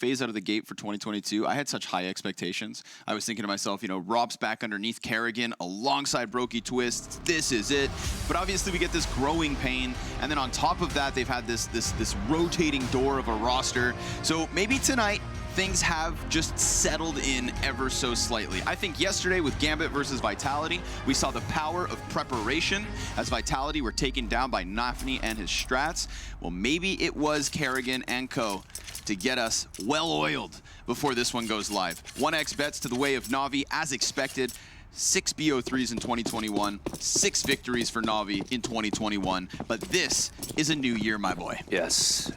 FaZe out of the gate for 2022, I had such high expectations. I was thinking to myself, you know, Rob's back underneath Kerrigan alongside Brokey Twist. This is it. But obviously we get this growing pain, and then on top of that, they've had this rotating door of a roster. So maybe tonight things have just settled in ever so slightly. I think yesterday with Gambit versus Vitality, we saw the power of preparation as Vitality were taken down by NAVI and his strats. Well, maybe it was Kerrigan and co to get us well-oiled before this one goes live. 1x bets to the way of Navi as expected. 6 BO3s in 2021, 6 victories for Navi in 2021. But this is a new year, my boy. Yes,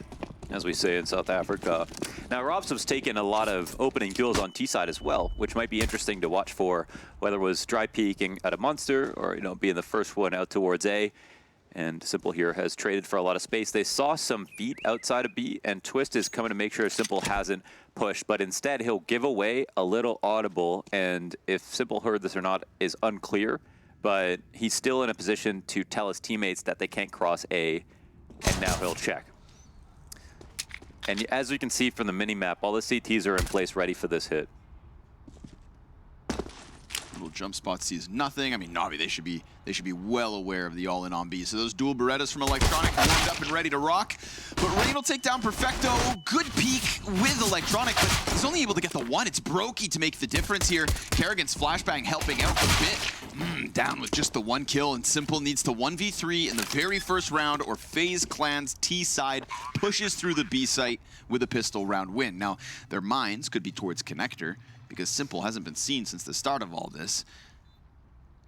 as we say in South Africa. Now, Robson's taken a lot of opening kills on T-side as well, which might be interesting to watch for, whether it was dry peeking at a monster or, you know, being the first one out towards A. And Simple here has traded for a lot of space. They saw some feet outside of B, and Twist is coming to make sure Simple hasn't pushed, but instead he'll give away a little audible, and if Simple heard this or not is unclear, but he's still in a position to tell his teammates that they can't cross A, and now he'll check. And as we can see from the mini-map, all the CTs are in place ready for this hit. Little jump spot sees nothing. I mean, Navi, they should be well aware of the all-in on B. So those dual Berettas from Electronic warmed up and ready to rock. But Rain will take down Perfecto. Good peek with Electronic, but he's only able to get the one. It's Brokey to make the difference here. Kerrigan's flashbang helping out a bit. Down with just the one kill, and Simple needs to 1v3 in the very first round, or FaZe Clan's T side pushes through the B site with a pistol round win. Now, their minds could be towards Connector, because Simple hasn't been seen since the start of all this.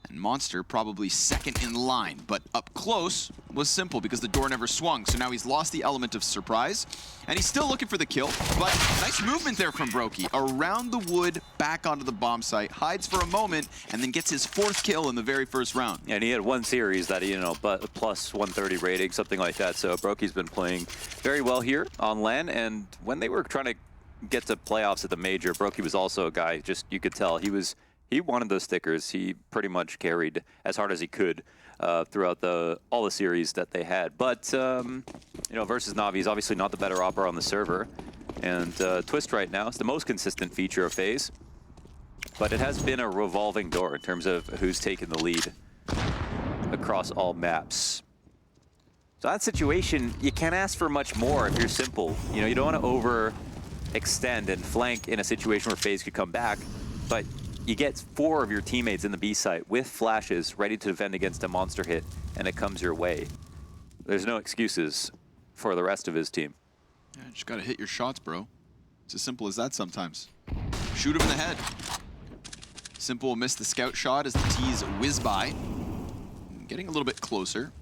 And Monster probably second in line, but up close was Simple because the door never swung. So now he's lost the element of surprise, and he's still looking for the kill, but nice movement there from Brokey. Around the wood, back onto the bomb site, hides for a moment, and then gets his 4th kill in the very first round. And he had one series that, you know, but plus 130 rating, something like that. So Brokey's been playing very well here on LAN, and when they were trying to get to playoffs at the major, Brokey was also a guy, just you could tell he wanted those stickers. He pretty much carried as hard as he could throughout all the series that they had. But you know, versus Navi, he's obviously not the better opera on the server, and Twist right now is the most consistent feature of FaZe. But it has been a revolving door in terms of who's taken the lead across all maps. So that situation, you can't ask for much more if you're Simple. You know, you don't want to overextend and flank in a situation where FaZe could come back, but you get 4 of your teammates in the B site with flashes ready to defend against a monster hit, and it comes your way. There's no excuses for the rest of his team. Yeah, just gotta hit your shots, bro. It's as simple as that sometimes. Shoot him in the head. Simple will miss the scout shot as the T's whiz by. Getting a little bit closer.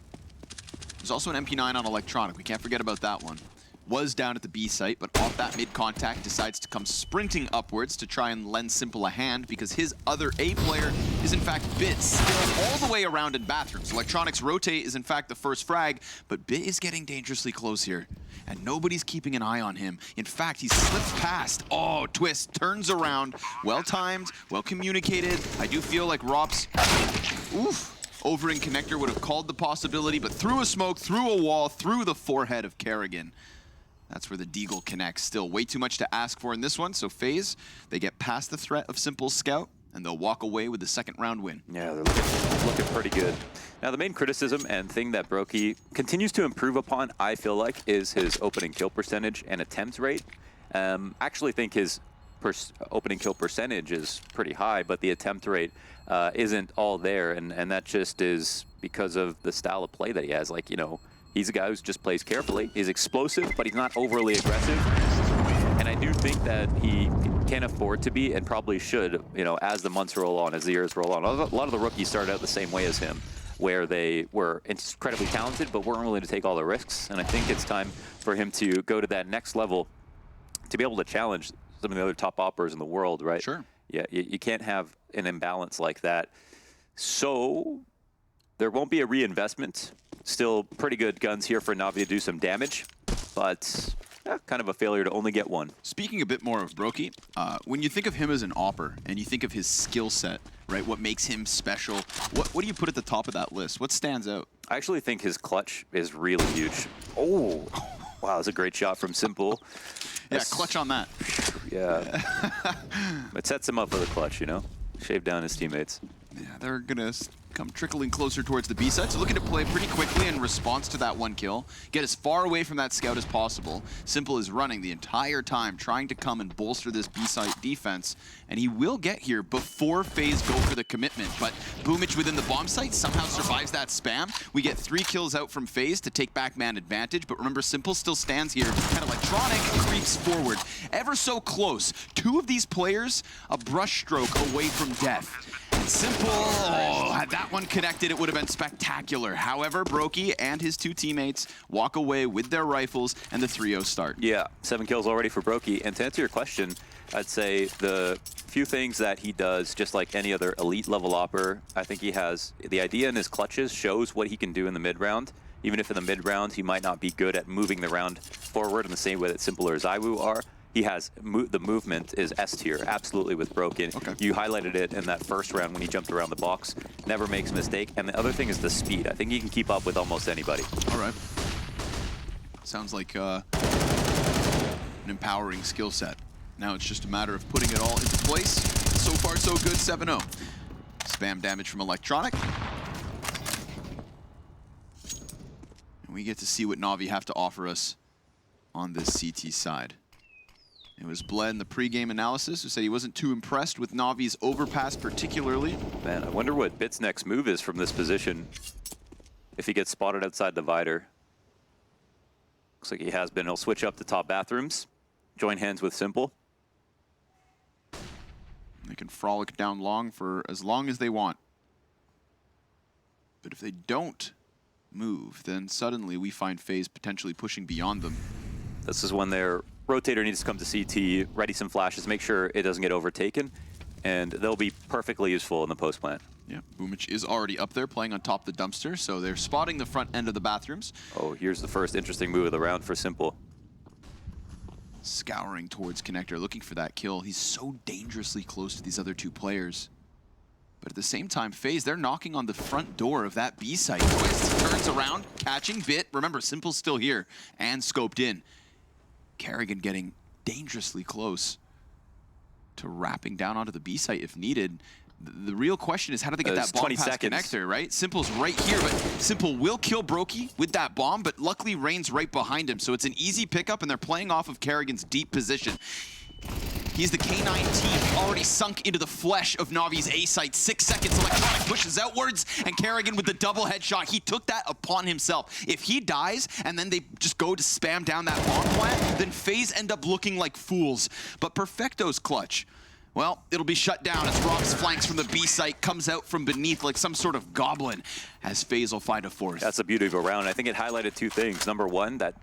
There's also an MP9 on Electronic. We can't forget about that one. Was down at the B site, but off that mid-contact decides to come sprinting upwards to try and lend Simple a hand, because his other A player is in fact Bit, still all the way around in bathrooms. Electronic's rotate is in fact the first frag, but Bit is getting dangerously close here, and nobody's keeping an eye on him. In fact, he slips past. Oh, Twist turns around. Well-timed, well-communicated. I do feel like Rops, over in Connector would have called the possibility, but through a smoke, through a wall, through the forehead of Kerrigan. That's where the Deagle connects. Still way too much to ask for in this one. So FaZe, they get past the threat of Simple's scout, and they'll walk away with the 2nd round win. Yeah, they're looking pretty good. Now, the main criticism and thing that Brokey continues to improve upon, I feel like, is his opening kill percentage and attempt rate. Actually think his opening kill percentage is pretty high, but the attempt rate isn't all there, and that just is because of the style of play that he has. Like, you know, he's a guy who just plays carefully. He's explosive, but he's not overly aggressive. And I do think that he can afford to be, and probably should, you know, as the months roll on, as the years roll on. A lot of the rookies started out the same way as him, where they were incredibly talented, but weren't willing to take all the risks. And I think it's time for him to go to that next level to be able to challenge some of the other top operas in the world, right? Sure. Yeah, you can't have an imbalance like that. So there won't be a reinvestment. Still pretty good guns here for Navi to do some damage, but kind of a failure to only get one. Speaking a bit more of Brokey, when you think of him as an opper and you think of his skill set, right, what makes him special, what do you put at the top of that list? What stands out? I actually think his clutch is really huge. Oh, wow, that's a great shot from Simple. Yeah, clutch on that. Yeah. It sets him up for the clutch, you know? Shave down his teammates. Yeah, they're gonna come trickling closer towards the B side, so looking to play pretty quickly in response to that one kill. Get as far away from that scout as possible. Simple is running the entire time, trying to come and bolster this B side defense, and he will get here before FaZe go for the commitment. But Boomich within the bomb site somehow survives that spam. We get 3 kills out from FaZe to take back man advantage, but remember, Simple still stands here, and Electronic creeps forward. Ever so close. 2 of these players a brush stroke away from death. Simple, had that one connected, it would have been spectacular. However, Brokey and his 2 teammates walk away with their rifles, and the 3-0 start. Yeah, 7 kills already for Brokey. And to answer your question, I'd say the few things that he does, just like any other elite level opper, I think he has the idea in his clutches shows what he can do in the mid-round. Even if in the mid-round he might not be good at moving the round forward in the same way that Simple or Zywoo are. He has the movement is S tier, absolutely, with Broken. Okay. You highlighted it in that first round when he jumped around the box. Never makes a mistake. And the other thing is the speed. I think he can keep up with almost anybody. All right. Sounds like an empowering skill set. Now it's just a matter of putting it all into place. So far, so good, 7-0. Spam damage from Electronic. And we get to see what Navi have to offer us on this CT side. It was Bled in the pregame analysis who said he wasn't too impressed with Navi's overpass particularly. Man, I wonder what Bit's next move is from this position. If he gets spotted outside divider. Looks like he has been. He'll switch up to top bathrooms. Join hands with Simple. They can frolic down long for as long as they want. But if they don't move, then suddenly we find FaZe potentially pushing beyond them. This is when their rotator needs to come to CT, ready some flashes, make sure it doesn't get overtaken, and they'll be perfectly useful in the post plant. Yeah, Boomich is already up there playing on top of the dumpster, so they're spotting the front end of the bathrooms. Oh, here's the first interesting move of the round for Simple. Scouring towards Connector, looking for that kill. He's so dangerously close to these other 2 players. But at the same time, FaZe, they're knocking on the front door of that B site. Twist turns around, catching Bit. Remember, Simple's still here and scoped in. Kerrigan getting dangerously close to wrapping down onto the B site if needed. The real question is, how do they get that bomb past Connector, right? Simple's right here, but Simple will kill Brokey with that bomb, but luckily Rain's right behind him, so it's an easy pickup, and they're playing off of Kerrigan's deep position. He's the K9 team, already sunk into the flesh of Navi's A site. 6 seconds, Electronic pushes outwards, and Kerrigan with the double headshot. He took that upon himself. If he dies, and then they just go to spam down that bomb plant, then FaZe end up looking like fools. But Perfecto's clutch, well, it'll be shut down as Rob's flanks from the B site comes out from beneath like some sort of goblin, as FaZe will find a 4th. That's the beauty of a round. I think it highlighted 2 things. Number 1, that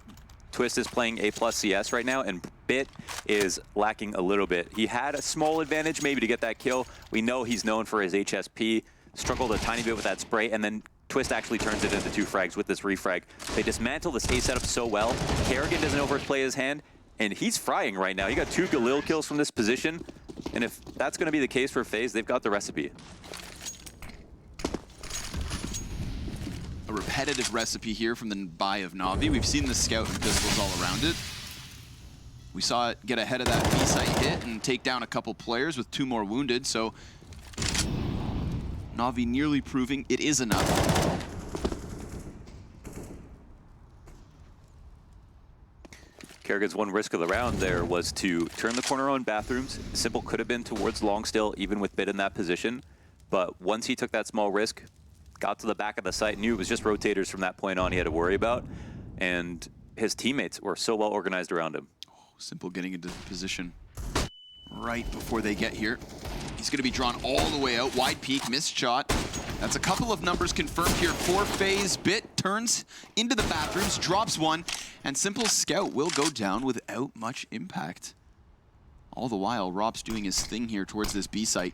Twist is playing A+ CS right now, and Bit is lacking a little bit. He had a small advantage maybe to get that kill. We know he's known for his HSP, struggled a tiny bit with that spray, and then Twist actually turns it into 2 frags with this refrag. They dismantle this A setup so well. Kerrigan doesn't overplay his hand, and he's frying right now. He got 2 Galil kills from this position, and if that's going to be the case for FaZe, they've got the recipe. A repetitive recipe here from the buy of Navi. We've seen the scout and pistols all around it. We saw it get ahead of that B site hit and take down a couple players with 2 more wounded, so Navi nearly proving it is enough. Kerrigan's one risk of the round there was to turn the corner on bathrooms. Simple could have been towards long still, even with Bit in that position, but once he took that small risk, got to the back of the site, knew it was just rotators from that point on he had to worry about, and his teammates were so well organized around him. Oh, Simple getting into position right before they get here. He's going to be drawn all the way out, wide peak, missed shot. That's a couple of numbers confirmed here for FaZe. Bit turns into the bathrooms, drops 1, and Simple's scout will go down without much impact. All the while, Rob's doing his thing here towards this B site.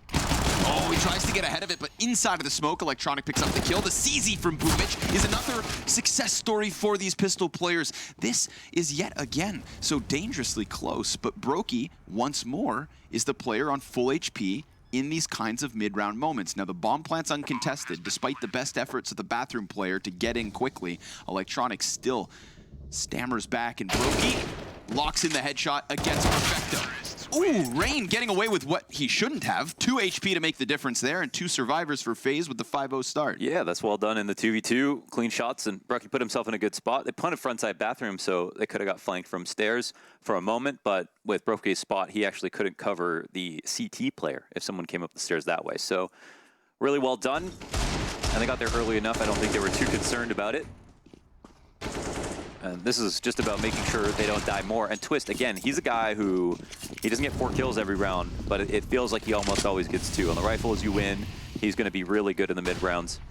Oh, he tries to get ahead of it, but inside of the smoke, Electronic picks up the kill. The CZ from Boomich is another success story for these pistol players. This is yet again so dangerously close, but Brokey, once more, is the player on full HP in these kinds of mid-round moments. Now, the bomb plant's uncontested, despite the best efforts of the bathroom player to get in quickly. Electronic still stammers back, and Brokey locks in the headshot against Perfecto. Ooh, Rain getting away with what he shouldn't have. 2 HP to make the difference there, and 2 survivors for FaZe with the 5-0 start. Yeah, that's well done in the 2v2. Clean shots, and Brookie put himself in a good spot. They punted frontside bathroom, so they could have got flanked from stairs for a moment, but with Brokie's spot, he actually couldn't cover the CT player if someone came up the stairs that way. So really well done, and they got there early enough. I don't think they were too concerned about it. And this is just about making sure they don't die more. And Twist, again, he's a guy who, he doesn't get 4 kills every round, but it feels like he almost always gets 2. On the rifles, you win. He's going to be really good in the mid rounds.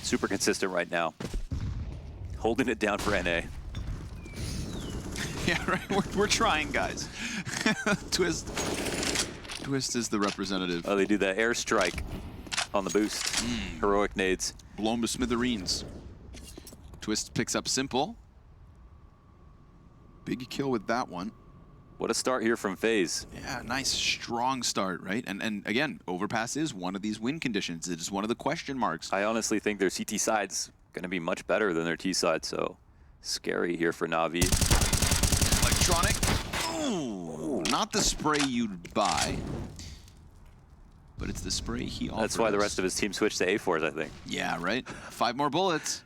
Super consistent right now. Holding it down for NA. Yeah, right. We're trying, guys. Twist is the representative. Oh, they do the airstrike on the boost. Heroic nades. Blown to smithereens. Twist picks up Simple. Big kill with that one. What a start here from FaZe. Yeah, nice, strong start, right? And again, Overpass is one of these win conditions. It is one of the question marks. I honestly think their CT side's going to be much better than their T side, so scary here for Navi. Electronic. Ooh, not the spray you'd buy, but it's the spray he offers. That's why the rest of his team switched to A4s, I think. Yeah, right? 5 more bullets.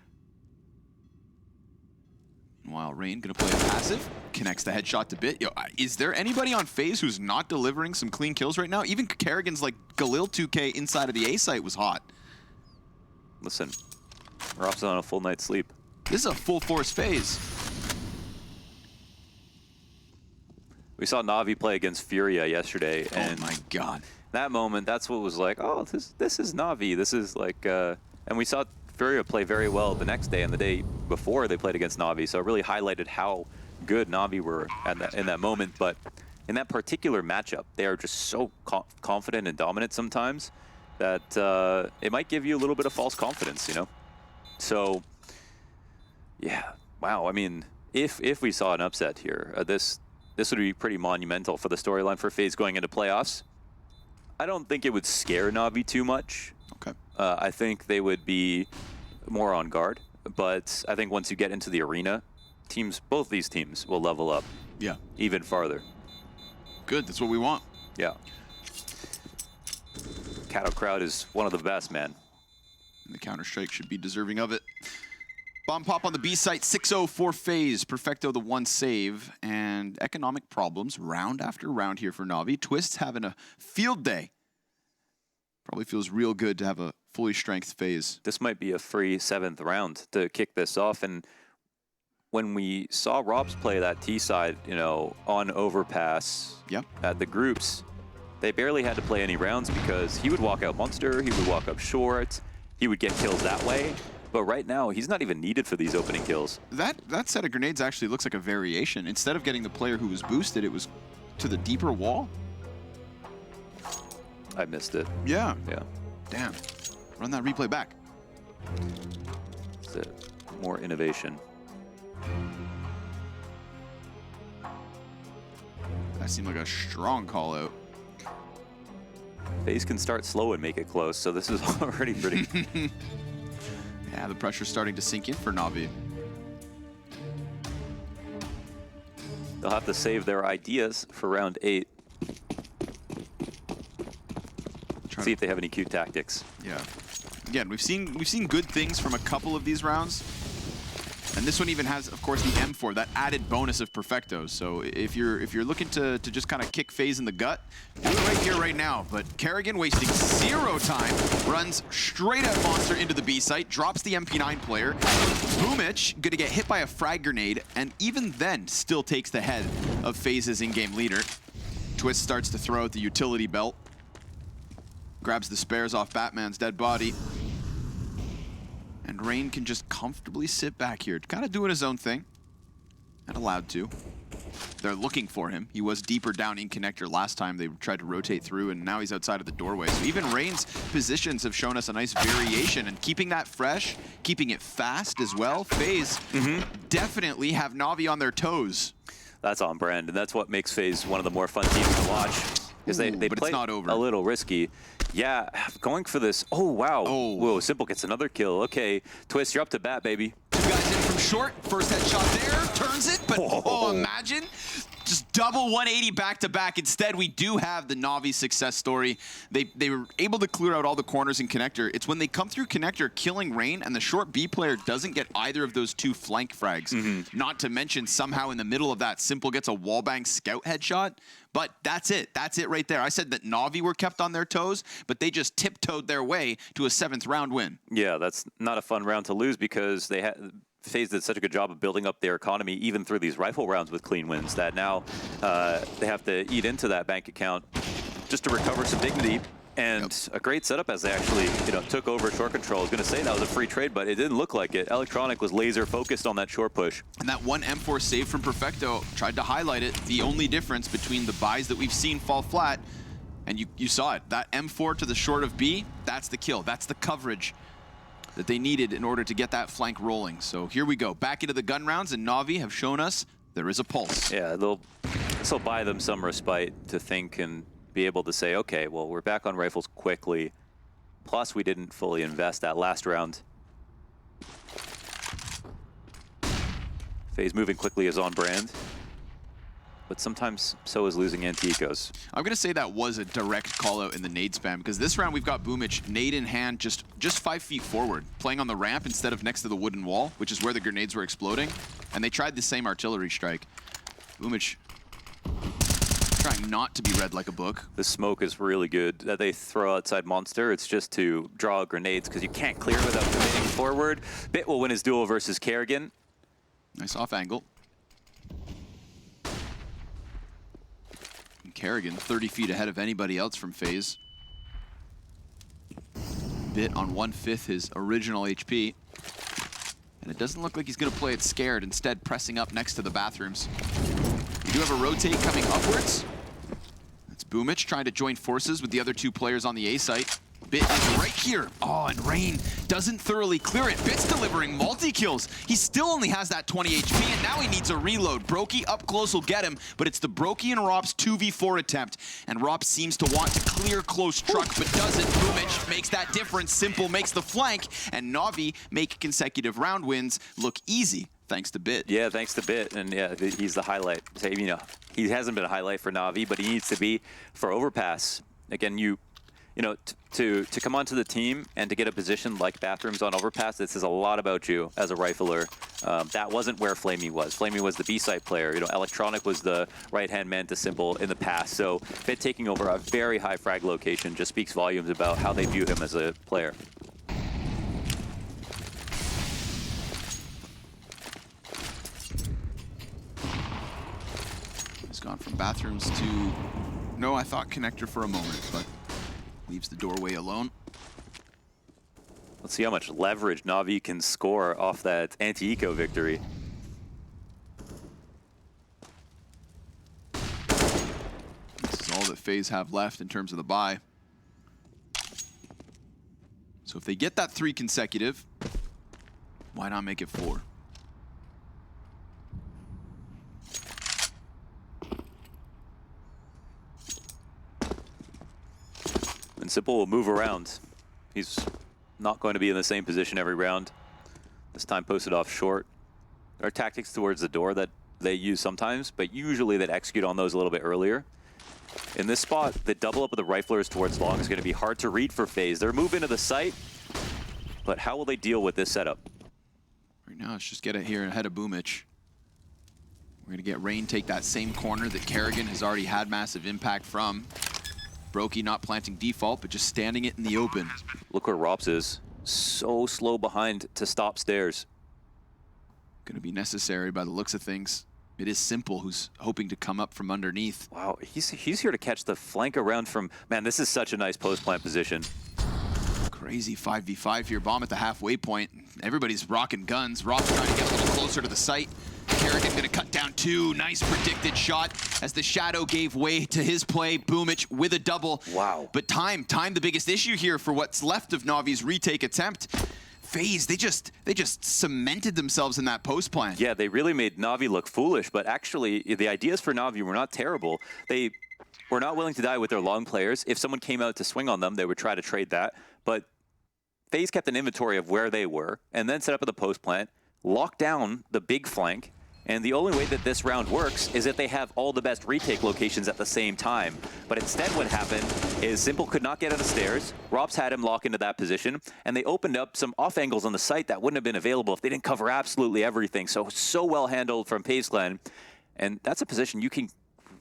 Meanwhile, Rain gonna play a passive, connects the headshot to Bit. Yo, is there anybody on FaZe who's not delivering some clean kills right now? Even Kerrigan's like Galil 2K inside of the A site was hot. Listen, we're also on a full night's sleep. This is a full force FaZe. We saw Navi play against Furia yesterday, and oh my god, that moment, that's what was like, oh, this is Navi. This is like, and we saw Furia play very well the next day and the day before they played against Navi, so it really highlighted how good Navi were in that moment. But in that particular matchup, they are just so confident and dominant sometimes that it might give you a little bit of false confidence, you know? So, yeah, wow. I mean, if we saw an upset here, this would be pretty monumental for the storyline for FaZe going into playoffs. I don't think it would scare Navi too much. okay. I think they would be more on guard, but I think once you get into the arena, both these teams will level up. Yeah. Even farther. Good, that's what we want. Yeah. Kato crowd is one of the best, man. And the Counter-Strike should be deserving of it. Bomb pop on the B site, 6-0 for FaZe. Perfecto the 1 save, and economic problems round after round here for Navi. Twist having a field day. Probably feels real good to have a fully strength FaZe. This might be a free 7th round to kick this off. And when we saw Robs play that T side, you know, on Overpass at the groups, they barely had to play any rounds because he would walk out Monster, he would walk up short, he would get kills that way. But right now, he's not even needed for these opening kills. That set of grenades actually looks like a variation. Instead of getting the player who was boosted, it was to the deeper wall. I missed it. Yeah. Yeah. Damn. Run that replay back. That's it. More innovation. That seemed like a strong call out. FaZe can start slow and make it close, so this is already pretty... Yeah, the pressure's starting to sink in for Navi. They'll have to save their ideas for round 8. See if they have any cute tactics. Yeah. Again, we've seen good things from a couple of these rounds. And this one even has, of course, the M4, that added bonus of Perfecto. So if you're looking to just kind of kick FaZe in the gut, do it right here, right now. But Kerrigan wasting 0 time, runs straight at Monster into the B site, drops the MP9 player. Boomich gonna get hit by a frag grenade, and even then still takes the head of FaZe's in-game leader. Twist starts to throw out the utility belt. Grabs the spares off Batman's dead body. And Rain can just comfortably sit back here, kind of doing his own thing. And allowed to. They're looking for him. He was deeper down in connector last time. They tried to rotate through, and now he's outside of the doorway. So even Rain's positions have shown us a nice variation, and keeping that fresh, keeping it fast as well. FaZe definitely have Navi on their toes. That's on brand, and that's what makes FaZe one of the more fun teams to watch. Because they play a little risky. Yeah, going for this. Oh, wow. Oh. Whoa, Simple gets another kill. Okay, Twist, you're up to bat, baby. 2 guys in from short. First headshot there, turns it, but oh, imagine. Just double 180 back-to-back. Instead, we do have the Navi success story. They were able to clear out all the corners in connector. It's when they come through connector, killing Rain, and the short B player doesn't get either of those two flank frags. Not to mention, somehow in the middle of that, Simple gets a wallbang scout headshot. But that's it. That's it right there. I said that Navi were kept on their toes, but they just tiptoed their way to a 7th round win. Yeah, that's not a fun round to lose because they had... FaZe did such a good job of building up their economy even through these rifle rounds with clean wins that now they have to eat into that bank account just to recover some dignity. And a great setup as they actually, took over short control. I was going to say that was a free trade, but it didn't look like it. Electronic was laser focused on that short push. And that one M4 save from Perfecto tried to highlight it. The only difference between the buys that we've seen fall flat, and you saw it, that M4 to the short of B, that's the kill. That's the coverage that they needed in order to get that flank rolling. So here we go, back into the gun rounds, and Navi have shown us there is a pulse. Yeah, this will buy them some respite to think and be able to say, okay, well, we're back on rifles quickly. Plus, we didn't fully invest that last round. FaZe moving quickly is on brand. But sometimes so is losing anti-ecos. I'm going to say that was a direct call out in the nade spam, because this round we've got Boomich nade in hand just 5 feet forward, playing on the ramp instead of next to the wooden wall, which is where the grenades were exploding. And they tried the same artillery strike. Boomich trying not to be read like a book. The smoke is really good that they throw outside Monster. It's just to draw grenades because you can't clear without committing forward. Bit will win his duel versus Kerrigan. Nice off angle. Kerrigan 30 feet ahead of anybody else from FaZe. Bit on 1/5 his original HP. And it doesn't look like he's going to play it scared, instead pressing up next to the bathrooms. We do have a rotate coming upwards. That's Boomich trying to join forces with the other 2 players on the A site. Bit is right here. Oh, and Rain doesn't thoroughly clear it. Bit's delivering multi-kills. He still only has that 20 HP, and now he needs a reload. Brokey up close will get him, but it's the Brokey and Rop's 2v4 attempt. And Rop seems to want to clear close truck, but doesn't. Boomich makes that difference. Simple makes the flank, and Navi make consecutive round wins look easy. Thanks to Bit. Yeah, thanks to Bit, and yeah, he's the highlight. He hasn't been a highlight for Navi, but he needs to be for Overpass. Again, to come onto the team and to get a position like bathrooms on Overpass, this is a lot about you as a rifler. That wasn't where Flamey was. Flamey was the B-site player. Electronic was the right-hand man to Simple in the past. So Bit taking over a very high frag location just speaks volumes about how they view him as a player. He's gone from bathrooms to, no, I thought connector for a moment, but leaves the doorway alone. Let's see how much leverage Navi can score off that anti-eco victory. This is all that FaZe have left in terms of the buy. So if they get that 3 consecutive, why not make it 4? And Simple will move around. He's not going to be in the same position every round. This time posted off short. There are tactics towards the door that they use sometimes, but usually they'd execute on those a little bit earlier. In this spot, the double up of the riflers towards long is going to be hard to read for FaZe. They're moving into the site, but how will they deal with this setup? Right now, let's just get it here ahead of Boomich. We're going to get Rain take that same corner that Kerrigan has already had massive impact from. Brokey not planting default, but just standing it in the open. Look where Rops is. So slow behind to stop stairs. Going to be necessary by the looks of things. It is Simple who's hoping to come up from underneath. Wow, he's here to catch the flank around from... Man, this is such a nice post-plant position. Crazy 5v5 here. Bomb at the halfway point. Everybody's rocking guns. Rops trying to get a little closer to the site. Kerrigan gonna cut down 2. Nice predicted shot as the shadow gave way to his play. Boomich with a double. Wow. But time the biggest issue here for what's left of Navi's retake attempt. FaZe, they just cemented themselves in that post plan. Yeah, they really made Navi look foolish, but actually the ideas for Navi were not terrible. They were not willing to die with their long players. If someone came out to swing on them, they would try to trade that. But FaZe kept an inventory of where they were and then set up at the post plant, lock down the big flank. And the only way that this round works is if they have all the best retake locations at the same time. But instead what happened is Simple could not get out of stairs. Robs had him lock into that position, and they opened up some off angles on the site that wouldn't have been available if they didn't cover absolutely everything. So well handled from FaZe Clan. And that's a position you can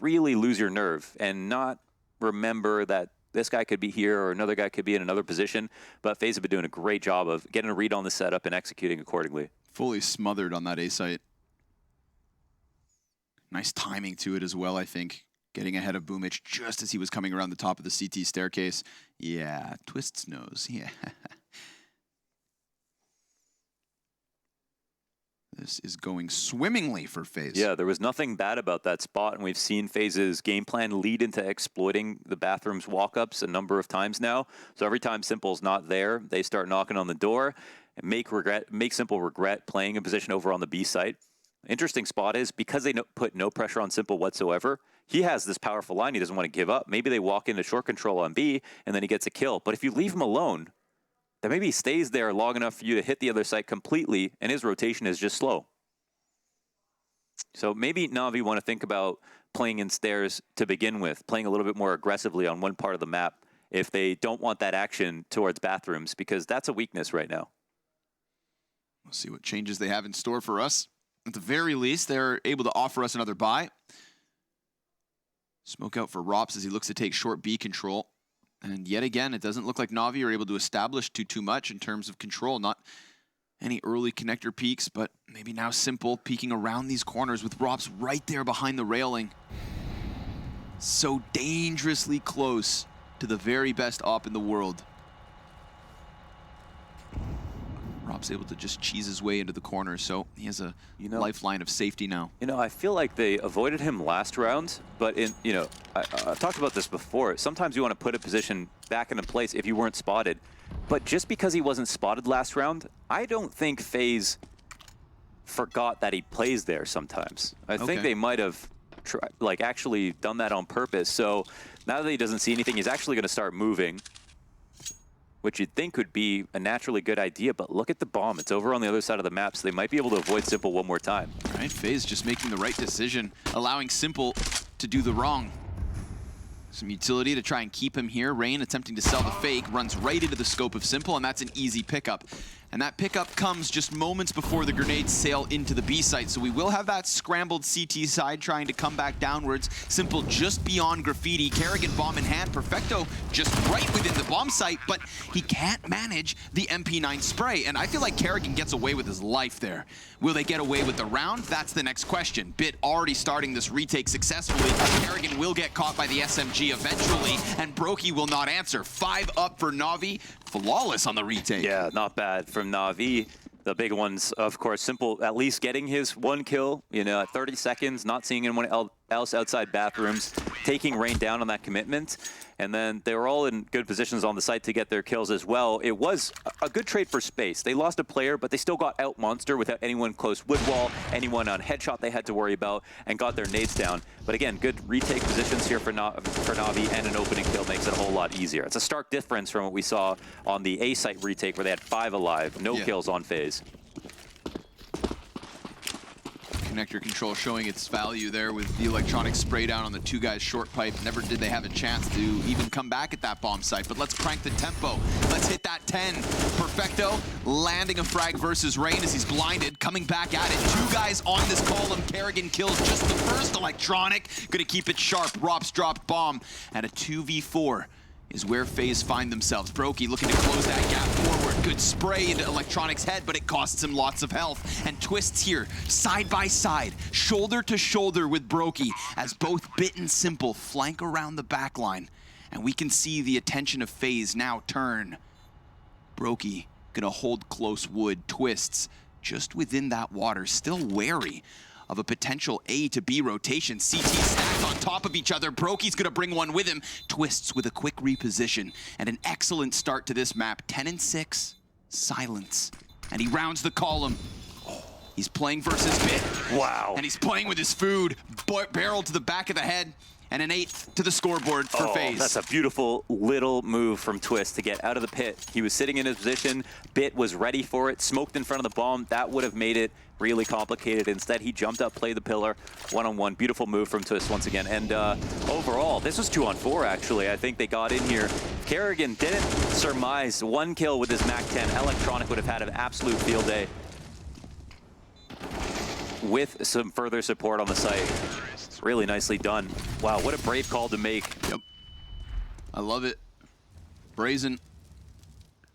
really lose your nerve and not remember that this guy could be here or another guy could be in another position. But FaZe have been doing a great job of getting a read on the setup and executing accordingly. Fully smothered on that A site. Nice timing to it as well, I think. Getting ahead of Boomich just as he was coming around the top of the CT staircase. Yeah, twists nose, yeah. This is going swimmingly for FaZe. Yeah, there was nothing bad about that spot, and we've seen FaZe's game plan lead into exploiting the bathroom's walk-ups a number of times now. So every time Simple's not there, they start knocking on the door and make Simple regret playing a position over on the B site. Interesting spot is because they put no pressure on Simple whatsoever, he has this powerful line he doesn't want to give up. Maybe they walk into short control on B, and then he gets a kill. But if you leave him alone, then maybe he stays there long enough for you to hit the other side completely, and his rotation is just slow. So maybe Navi want to think about playing in stairs to begin with, playing a little bit more aggressively on one part of the map if they don't want that action towards bathrooms, because that's a weakness right now. We'll see what changes they have in store for us. At the very least, they're able to offer us another buy. Smoke out for Rops as he looks to take short B control. And yet again, it doesn't look like Navi are able to establish too much in terms of control. Not any early connector peaks, but maybe now Simple peeking around these corners with Rops right there behind the railing. So dangerously close to the very best op in the world. Rob's able to just cheese his way into the corner, so he has a lifeline of safety now. I feel like they avoided him last round, but I've talked about this before. Sometimes you want to put a position back into place if you weren't spotted. But just because he wasn't spotted last round, I don't think FaZe forgot that he plays there sometimes. I think they might have actually done that on purpose. So now that he doesn't see anything, he's actually going to start moving, which you'd think would be a naturally good idea, but look at the bomb. It's over on the other side of the map, so they might be able to avoid Simple one more time. All right, FaZe just making the right decision, allowing Simple to do the wrong. Some utility to try and keep him here. Rain attempting to sell the fake, runs right into the scope of Simple, and that's an easy pickup. And that pickup comes just moments before the grenades sail into the B site. So we will have that scrambled CT side trying to come back downwards. Simple just beyond Graffiti. Kerrigan bomb in hand. Perfecto just right within the bomb site, but he can't manage the MP9 spray. And I feel like Kerrigan gets away with his life there. Will they get away with the round? That's the next question. Bit already starting this retake successfully. Kerrigan will get caught by the SMG eventually, and Brokey will not answer. 5 up for Navi. Flawless on the retake. Yeah, not bad from Navi. The big ones, of course, Simple at least getting his 1 kill, at 30 seconds, not seeing anyone else outside bathrooms, taking Rain down on that commitment. And then they were all in good positions on the site to get their kills as well. It was a good trade for space. They lost a player, but they still got out monster without anyone close wood wall, anyone on headshot they had to worry about, and got their nades down. But again, good retake positions here for Navi, and an opening kill makes it a whole lot easier. It's a stark difference from what we saw on the A site retake where they had 5 alive, no kills on FaZe. Connector control showing its value there with the electronic spray down on the 2 guys short pipe. Never did they have a chance to even come back at that bomb site, but let's crank the tempo. Let's hit that 10. Perfecto landing a frag versus Rain as he's blinded, coming back at it. 2 guys on this column. Kerrigan kills just the first electronic. Gonna keep it sharp. Rops dropped bomb, and a 2v4 is where FaZe find themselves. Brokey looking to close that gap forward. Good spray into Electronic's head, but it costs him lots of health. And Twists here, side by side, shoulder to shoulder with Brokey, as both Bit and Simple flank around the back line. And we can see the attention of FaZe now turn. Brokey gonna hold close wood. Twists just within that water, still wary of a potential A to B rotation. CT stacked on top of each other. Brokey's gonna bring one with him. Twists with a quick reposition and an excellent start to this map. 10 and 6, silence. And he rounds the column. He's playing versus Bit. Wow. And he's playing with his food. Barrel to the back of the head. and an 8th to the scoreboard for FaZe. That's a beautiful little move from Twist to get out of the pit. He was sitting in his position. Bit was ready for it, smoked in front of the bomb. That would have made it really complicated. Instead, he jumped up, played the pillar, one-on-one. Beautiful move from Twist once again. And overall, this was 2-on-4, actually. I think they got in here. Kerrigan didn't surmise 1 kill with his MAC-10. Electronic would have had an absolute field day with some further support on the site. Really nicely done. Wow, what a brave call to make. Yep. I love it. Brazen.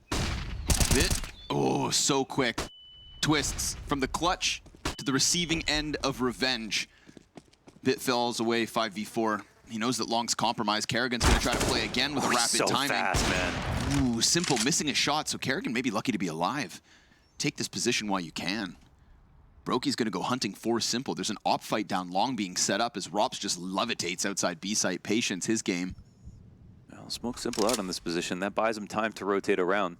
Bit. Oh, so quick. Twists from the clutch to the receiving end of revenge. Bit falls away 5v4. He knows that Long's compromised. Kerrigan's going to try to play again with rapid so timing. Fast, man. Ooh, Simple missing a shot, so Kerrigan may be lucky to be alive. Take this position while you can. Brokey's going to go hunting for Simple. There's an op fight down long being set up as Rops just levitates outside B site. Patience, his game. Well, smoke Simple out on this position. That buys him time to rotate around.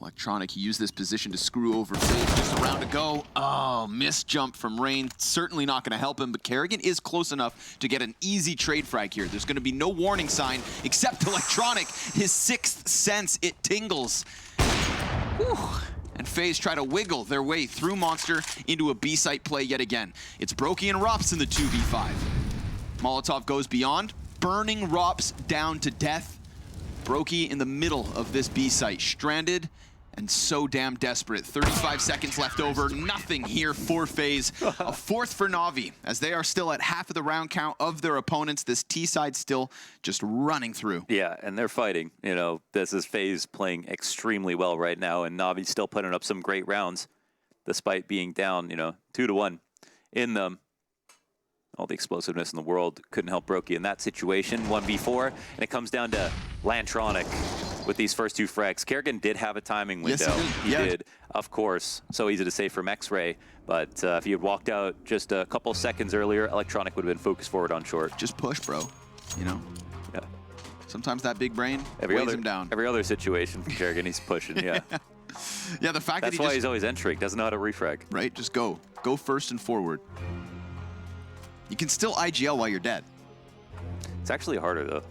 Electronic, he used this position to screw over FaZe. Just a round to go. Oh, missed jump from Rain. Certainly not going to help him, but Kerrigan is close enough to get an easy trade frag here. There's going to be no warning sign except Electronic. His 6th sense, it tingles. Whew. And FaZe try to wiggle their way through Monster into a B-site play yet again. It's Brokey and Rops in the 2v5. Molotov goes beyond, burning Rops down to death. Brokey in the middle of this B-site, stranded and so damn desperate. 35 seconds left over, nothing here for FaZe. A 4th for Navi, as they are still at half of the round count of their opponents. This T-side still just running through. Yeah, and they're fighting. You know, this is FaZe playing extremely well right now, and Navi still putting up some great rounds, despite being down, 2-1 in them. All the explosiveness in the world couldn't help Brokey in that situation. 1v4, and it comes down to Lantronic with these first 2 frags. Kerrigan did have a timing window. Yes, he did, of course. So easy to say from X-Ray, but if he had walked out just a couple seconds earlier, Electronic would have been focused forward on short. Just push, bro. Yeah. Sometimes that big brain weighs him down. Every other situation from Kerrigan, he's pushing, yeah. Yeah, the fact That's that why he's always entering, doesn't know how to refrag. Right, just go. Go first and forward. You can still IGL while you're dead. It's actually harder though.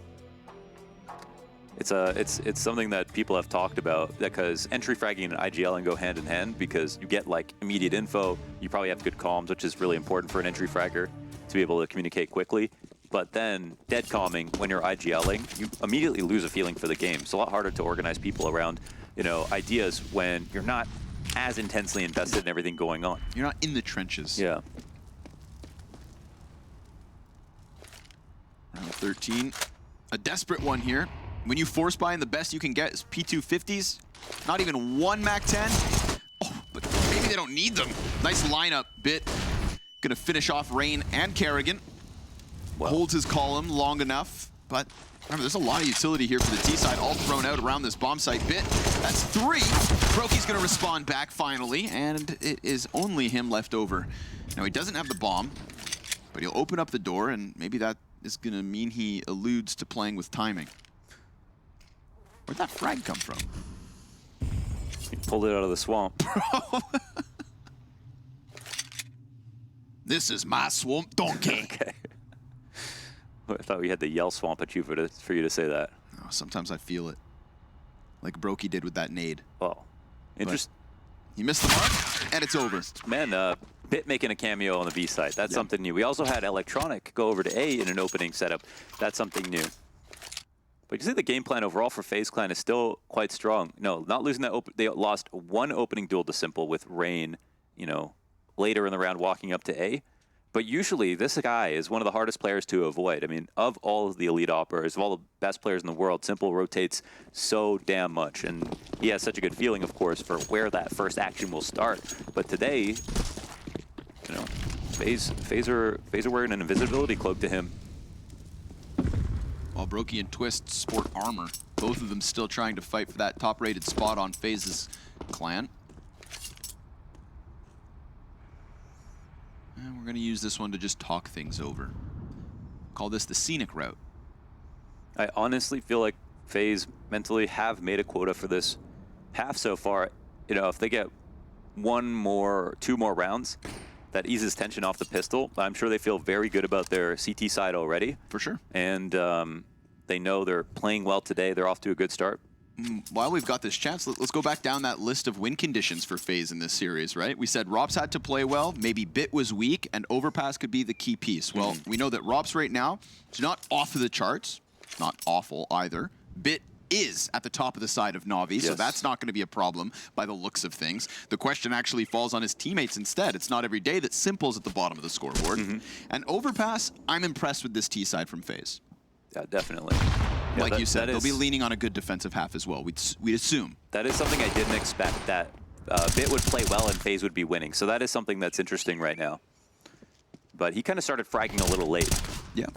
It's something that people have talked about, because entry fragging and IGLing go hand in hand, because you get like immediate info. You probably have good comms, which is really important for an entry fragger to be able to communicate quickly. But then dead calming when you're IGLing, you immediately lose a feeling for the game. It's a lot harder to organize people around, ideas when you're not as intensely invested in everything going on. You're not in the trenches. Yeah. Round 13. A desperate one here. When you force buy, and the best you can get is P250s. Not even 1 MAC-10. Oh, but maybe they don't need them. Nice lineup. Bit gonna finish off Rain and Kerrigan. Well, holds his column long enough, but remember, there's a lot of utility here for the T side, all thrown out around this bomb site. Bit, that's 3. Brokey's gonna respond back finally, and it is only him left over. Now, he doesn't have the bomb, but he'll open up the door, and maybe that is gonna mean he alludes to playing with timing. Where'd that frag come from? he pulled it out of the swamp. This is my swamp donkey. Okay. I thought we had to yell swamp at you for you to say that. Oh, sometimes I feel it. Like Brokey did with that nade. Oh, interesting. He missed the mark, and it's over. Man, Bit making a cameo on the B side. That's something new. We also had Electronic go over to A in an opening setup. That's something new. But you see the game plan overall for FaZe Clan is still quite strong. No, not losing that. They lost 1 opening duel to Simple with Rain, later in the round walking up to A. But usually this guy is one of the hardest players to avoid. I mean, of all of the elite operators, of all the best players in the world, Simple rotates so damn much. And he has such a good feeling, of course, for where that first action will start. But today, FaZe are wearing an invisibility cloak to him. While Brokey and Twist sport armor, both of them still trying to fight for that top-rated spot on FaZe's clan. And we're going to use this one to just talk things over. Call this the scenic route. I honestly feel like FaZe mentally have made a quota for this half so far. If they get 1 more, 2 more rounds, that eases tension off the pistol. I'm sure they feel very good about their CT side already. For sure. And they know they're playing well today. They're off to a good start. While we've got this chance, let's go back down that list of win conditions for FaZe in this series, right? We said Robs had to play well, maybe Bit was weak, and Overpass could be the key piece. Well, we know that Robs right now is not off of the charts, not awful either. Bit is at the top of the side of Navi, so that's not going to be a problem by the looks of things. The question actually falls on his teammates instead. It's not every day that Simple's at the bottom of the scoreboard. And Overpass, I'm impressed with this T side from FaZe. Yeah, definitely. Yeah, like you said, they'll be leaning on a good defensive half as well, we'd assume. That is something I didn't expect, that Bit would play well and FaZe would be winning. So that is something that's interesting right now. But he kind of started fragging a little late. Yeah.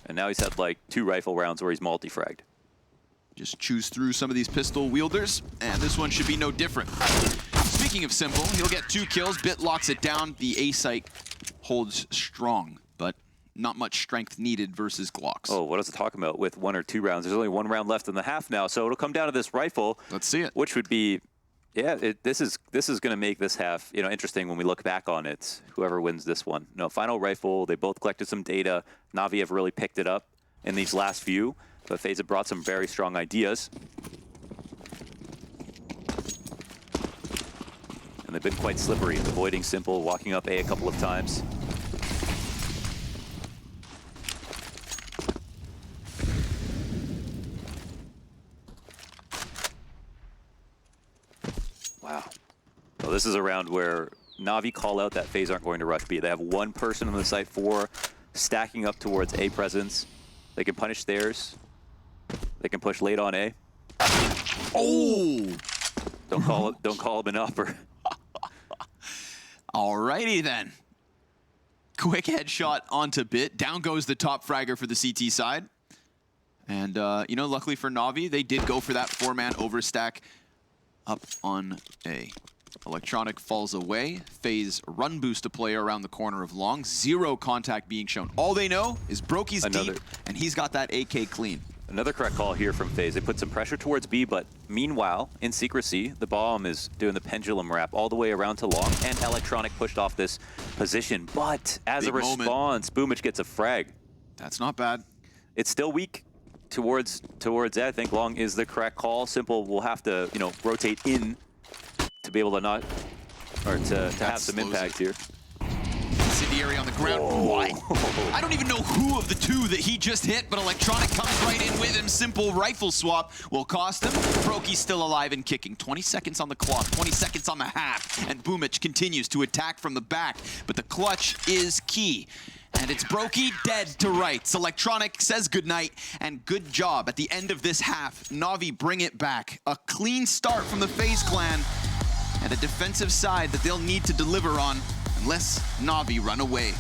And now he's had like 2 rifle rounds where he's multi-fragged. Just choose through some of these pistol wielders, and this one should be no different. Speaking of Simple, he'll get 2 kills. Bit locks it down. The A site holds strong, but not much strength needed versus Glocks. Oh, what is it talking about with 1 or 2 rounds? There's only 1 round left in the half now, so it'll come down to this rifle. Let's see it. Which would be, yeah, this is going to make this half, you know, interesting when we look back on it. Whoever wins this one. No, final rifle. They both collected some data. Navi have really picked it up in these last few, but FaZe have brought some very strong ideas. And they've been quite slippery, avoiding Simple, walking up A a couple of times. Wow. Well, this is a round where Navi call out that FaZe aren't going to rush B. They have 1 person on the site, 4 stacking up towards A presence. They can punish theirs. They can push late on A. Oh! Don't call him an upper. Alrighty then. Quick headshot onto Bit. Down goes the top fragger for the CT side. And, you know, luckily for Navi, they did go for that 4-man overstack up on A. Electronic falls away. FaZe run boost a player around the corner of long. 0 contact being shown. All they know is Brokey's deep, and he's got that AK clean. Another correct call here from FaZe. They put some pressure towards B, but meanwhile, in secrecy, the bomb is doing the pendulum wrap all the way around to long, and Electronic pushed off this position. But as a response, Boomich gets a frag. That's not bad. It's still weak towards A. I think long is the correct call. Simple will have to, you know, rotate in to be able to not, or to have some impact here. Incendiary on the ground. What? I don't even know who of the 2 that he just hit, but Electronic comes right in with him. Simple rifle swap will cost him. Brokey's still alive and kicking. 20 seconds on the clock, 20 seconds on the half, and Boomich continues to attack from the back, but the clutch is key. And it's Brokey dead to rights. Electronic says goodnight and good job at the end of this half. Navi bring it back. A clean start from the FaZe clan and a defensive side that they'll need to deliver on unless Navi run away.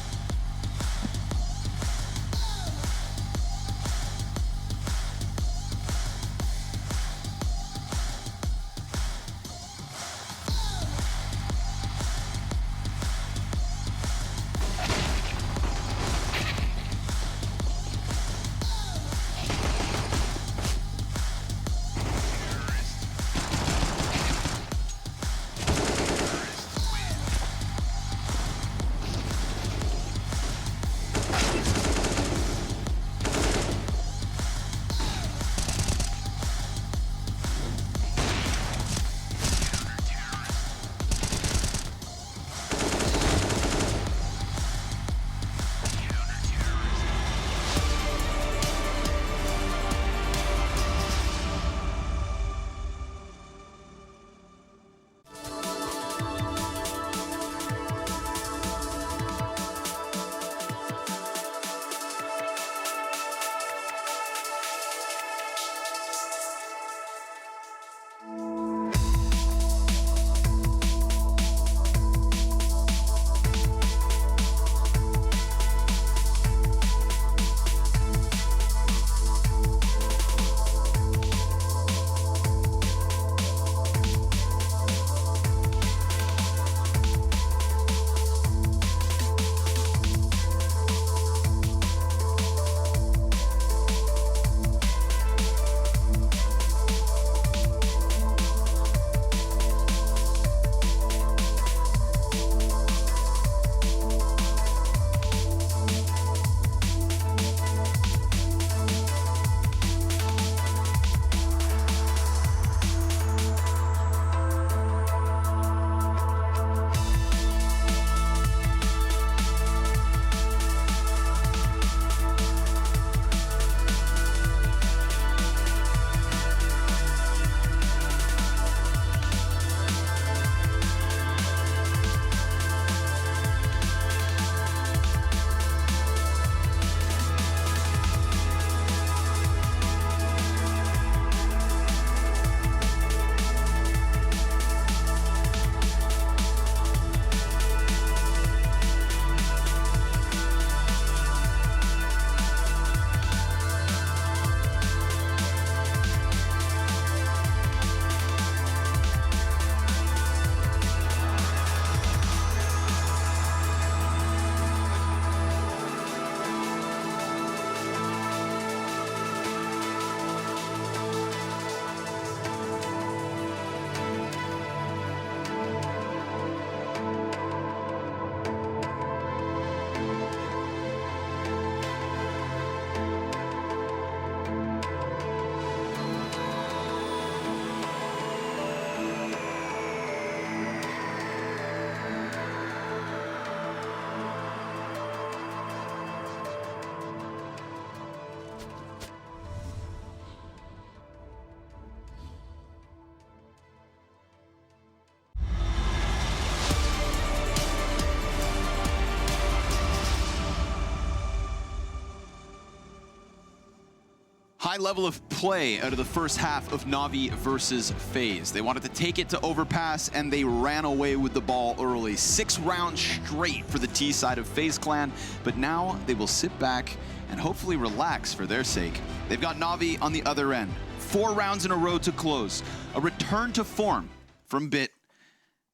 High level of play out of the first half of Navi versus FaZe. They wanted to take it to overpass, and they ran away with the ball early. 6 rounds straight for the T side of FaZe Clan, but now they will sit back and hopefully relax for their sake. They've got Navi on the other end. 4 rounds in a row to close. A return to form from Bit,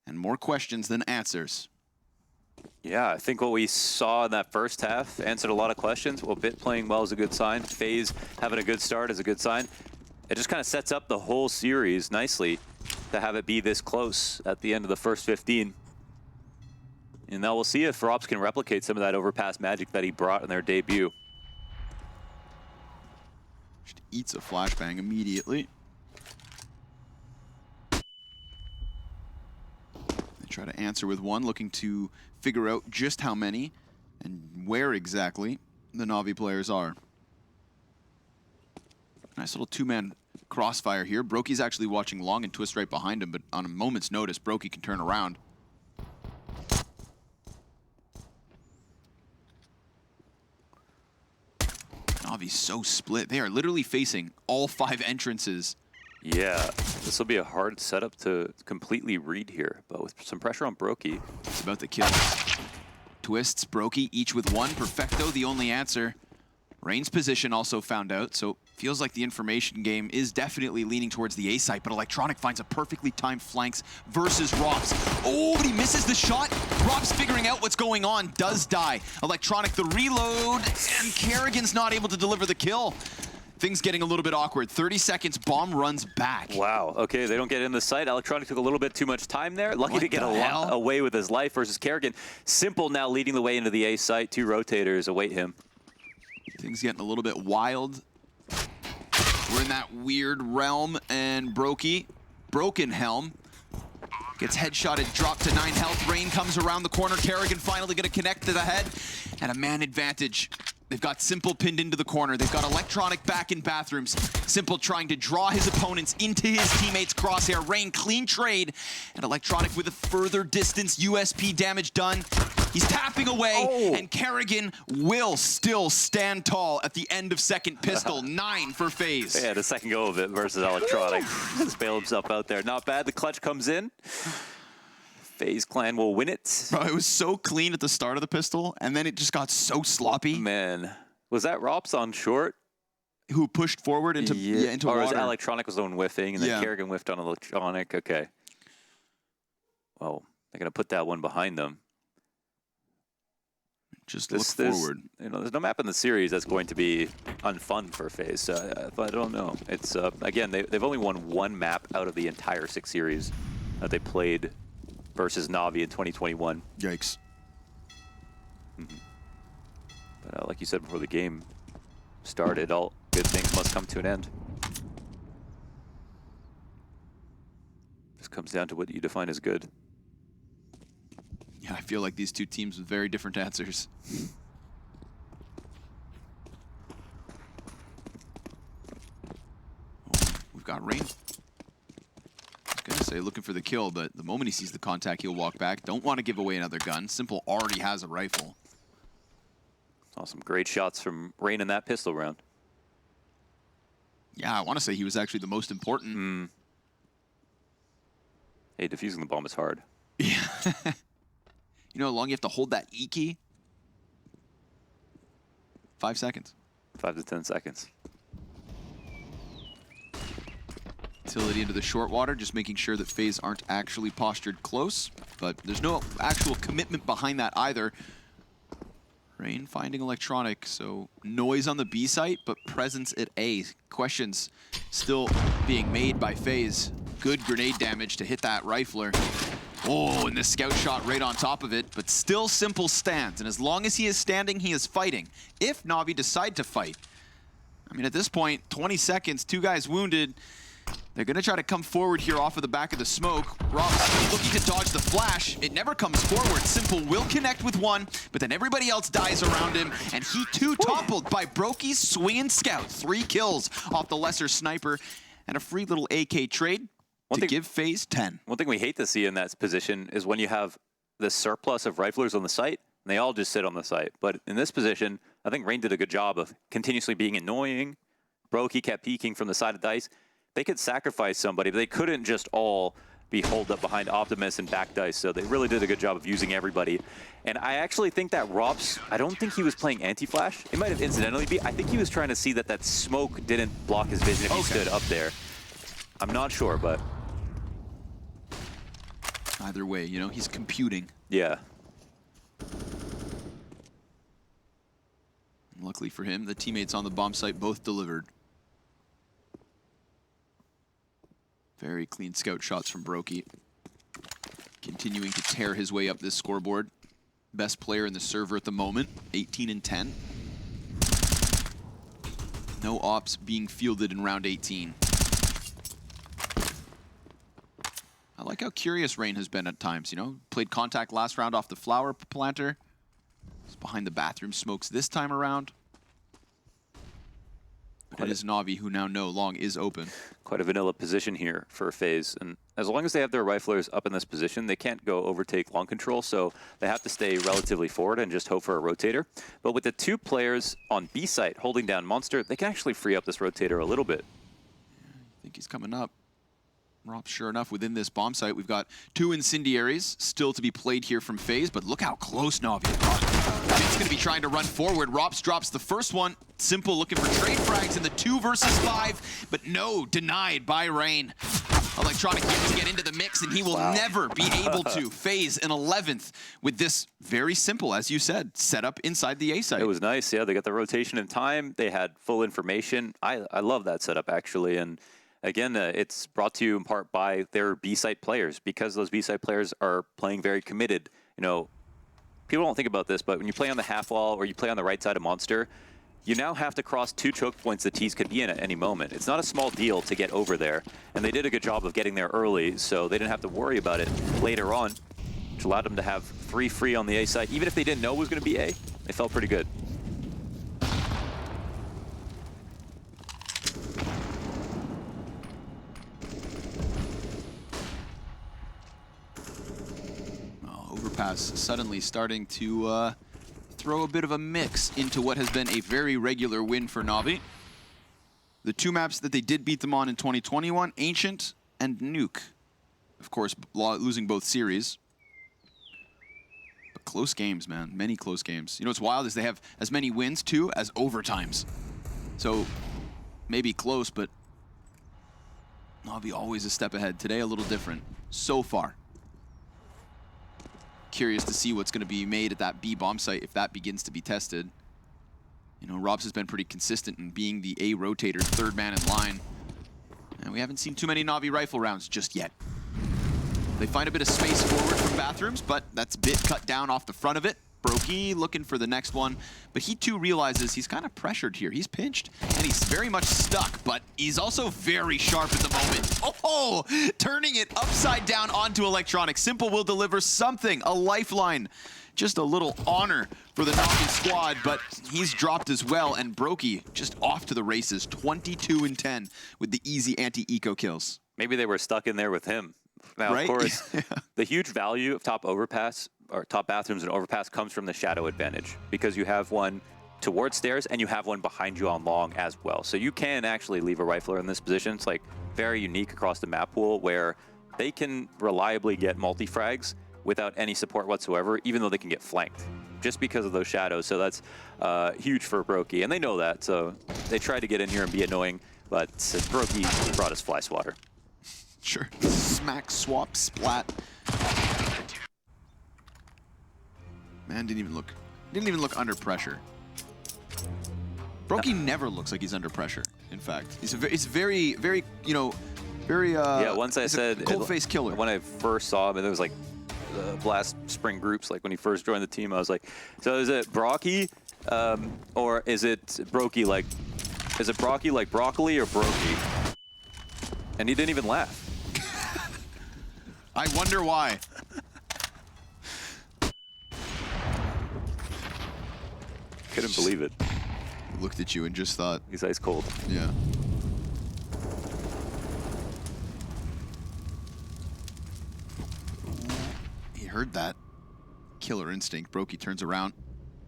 and more questions than answers. Yeah, I think what we saw in that first half answered a lot of questions. Well, Bit playing well is a good sign. FaZe having a good start is a good sign. It just kind of sets up the whole series nicely to have it be this close at the end of the first 15. And now we'll see if Robs can replicate some of that overpass magic that he brought in their debut. Just eats a flashbang immediately. They try to answer with one, looking to figure out just how many and where exactly the Navi players are. Nice little 2-man crossfire here. Brokey's actually watching long and Twist right behind him, but on a moment's notice, Brokey can turn around. Navi's so split. They are literally facing all 5 entrances. Yeah, this will be a hard setup to completely read here, but with some pressure on Brokey. It's about the kills. Twists, Brokey, each with 1. Perfecto, the only answer. Rain's position also found out, so feels like the information game is definitely leaning towards the A site, but Electronic finds a perfectly timed flanks versus Robs. Oh, but he misses the shot. Robs figuring out what's going on, does die. Electronic the reload, and Kerrigan's not able to deliver the kill. Things getting a little bit awkward. 30 seconds, bomb runs back. Wow, okay, they don't get in the site. Electronic took a little bit too much time there. Lucky to get a lot away with his life versus Kerrigan. Simple now leading the way into the A site. 2 rotators await him. Things getting a little bit wild. We're in that weird realm, and Brokey, Broken Helm, gets headshotted, dropped to 9 health. Rain comes around the corner. Kerrigan finally going to connect to the head, and a man advantage. They've got Simple pinned into the corner. They've got Electronic back in bathrooms. Simple trying to draw his opponents into his teammates' crosshair. Rain clean trade, and Electronic with a further distance USP damage done. He's tapping away, and Kerrigan will still stand tall at the end of second pistol. 9 for FaZe. Yeah, the second go of it versus Electronic. Just bail himself out there. Not bad. The clutch comes in. FaZe Clan will win it. Bro, it was so clean at the start of the pistol, and then it just got so sloppy. Man, was that Robs on short? Who pushed forward into into or water. Was Electronic was the one whiffing, and then Kerrigan whiffed on Electronic. Okay. Well, they're gonna put that one behind them. Just look forward. You know, there's no map in the series that's going to be unfun for FaZe. But I don't know. It's again, they've only won 1 map out of the entire 6 series that they played versus Navi in 2021. Yikes. But like you said before the game started, all good things must come to an end. This comes down to what you define as good. Yeah, I feel like these 2 teams with very different answers. We've got Rain. I was gonna say looking for the kill, but the moment he sees the contact, he'll walk back. Don't want to give away another gun. Simple already has a rifle. Saw some great shots from Rain in that pistol round. Yeah, I want to say he was actually the most important. Hey, defusing the bomb is hard. Yeah. You know how long you have to hold that E key? 5 seconds. 5 to 10 seconds. Utility into the short water, just making sure that FaZe aren't actually postured close, but there's no actual commitment behind that either. Rain finding Electronic, so noise on the B site, but presence at A. Questions still being made by FaZe. Good grenade damage to hit that rifler. Oh, and the scout shot right on top of it, but still Simple stands, and as long as he is standing, he is fighting. If Navi decide to fight, I mean, at this point, 20 seconds, 2 guys wounded. They're going to try to come forward here off of the back of the smoke. Robs looking to dodge the flash. It never comes forward. Simple will connect with 1, but then everybody else dies around him, and he too toppled by Brokey's swinging scout. 3 kills off the lesser sniper, and a free little AK trade to give FaZe 10. One thing we hate to see in that position is when you have the surplus of riflers on the site, and they all just sit on the site. But in this position, I think Rain did a good job of continuously being annoying, Brokey kept peeking from the side of Dice. They could sacrifice somebody, but they couldn't just all be holed up behind Optimus and back Dice, so they really did a good job of using everybody. And I actually think that Rops, I don't think he was playing anti-flash. It might have incidentally been. I think he was trying to see that that smoke didn't block his vision if he stood up there. I'm not sure, but... Either way, you know, he's computing. Yeah. And luckily for him, the teammates on the bomb site both delivered. Very clean scout shots from Brokey. Continuing to tear his way up this scoreboard. Best player in the server at the moment, 18 and 10. No ops being fielded in round 18. I like how curious Rain has been at times, you know? Played contact last round off the flower planter. He's behind the bathroom smokes this time around. But it is Navi, who now know long is open. Quite a vanilla position here for FaZe. And as long as they have their riflers up in this position, they can't go overtake long control, so they have to stay relatively forward and just hope for a rotator. But with the two players on B site holding down Monster, they can actually free up this rotator a little bit. Yeah, I think he's coming up. Rob, sure enough, within this bomb site, we've got two incendiaries still to be played here from FaZe, but look how close Navi got. It's going to be trying to run forward. Rops drops the first one. Simple looking for trade frags in the 2 versus 5, but no, denied by Rain. Electronic yet to get into the mix, and he will never be able to. FaZe in 11th with this very simple, as you said, setup inside the A site. It was nice, yeah. They got the rotation in time. They had full information. I love that setup, actually, and again, it's brought to you in part by their B-site players, because those B-site players are playing very committed. You know, people don't think about this, but when you play on the half wall or you play on the right side of Monster, you now have to cross 2 choke points the T's could be in at any moment. It's not a small deal to get over there, and they did a good job of getting there early, so they didn't have to worry about it later on, which allowed them to have 3 free on the A side. Even if they didn't know it was going to be A, they felt pretty good. Overpass suddenly starting to throw a bit of a mix into what has been a very regular win for Navi. The 2 maps that they did beat them on in 2021, Ancient and Nuke. Of course, losing both series. But close games, man. Many close games. You know what's wild is they have as many wins, too, as overtimes. So, maybe close, but Navi always a step ahead. Today, a little different. So far. Curious to see what's going to be made at that B bomb site if that begins to be tested. You know, Robs has been pretty consistent in being the A rotator, 3rd man in line. And we haven't seen too many Navi rifle rounds just yet. They find a bit of space forward from bathrooms, but that's a bit cut down off the front of it. Brokey looking for the next one, but he too realizes he's kind of pressured here. He's pinched, and he's very much stuck, but he's also very sharp at the moment. Oh, turning it upside down onto Electronic. Simple will deliver something, a lifeline. Just a little honor for the Navi squad, but he's dropped as well, and Brokey just off to the races, 22 and 10 with the easy anti-eco kills. Maybe they were stuck in there with him. Now, right? Of course, the huge value of top overpass, or top bathrooms and overpass, comes from the shadow advantage, because you have one towards stairs and you have one behind you on long as well. So you can actually leave a rifler in this position. It's like very unique across the map pool, where they can reliably get multi-frags without any support whatsoever, even though they can get flanked just because of those shadows. So that's huge for Brokey, and they know that. So they tried to get in here and be annoying, but Brokey brought us fly swatter. Sure. Smack, swap, splat. Man didn't even look under pressure. Brokey never looks like he's under pressure. In fact, it's very, very, you know, very. Yeah. Once I said cold-faced killer. When I first saw him, and it was like Blast Spring Groups. Like when he first joined the team, I was like, so is it Brokey, or is it Brokey? Like, is it Brokey like broccoli or Brokey? And he didn't even laugh. I wonder why. Couldn't believe it. Looked at you and just thought. He's ice cold. Yeah. He heard that. Killer instinct. Brokey turns around.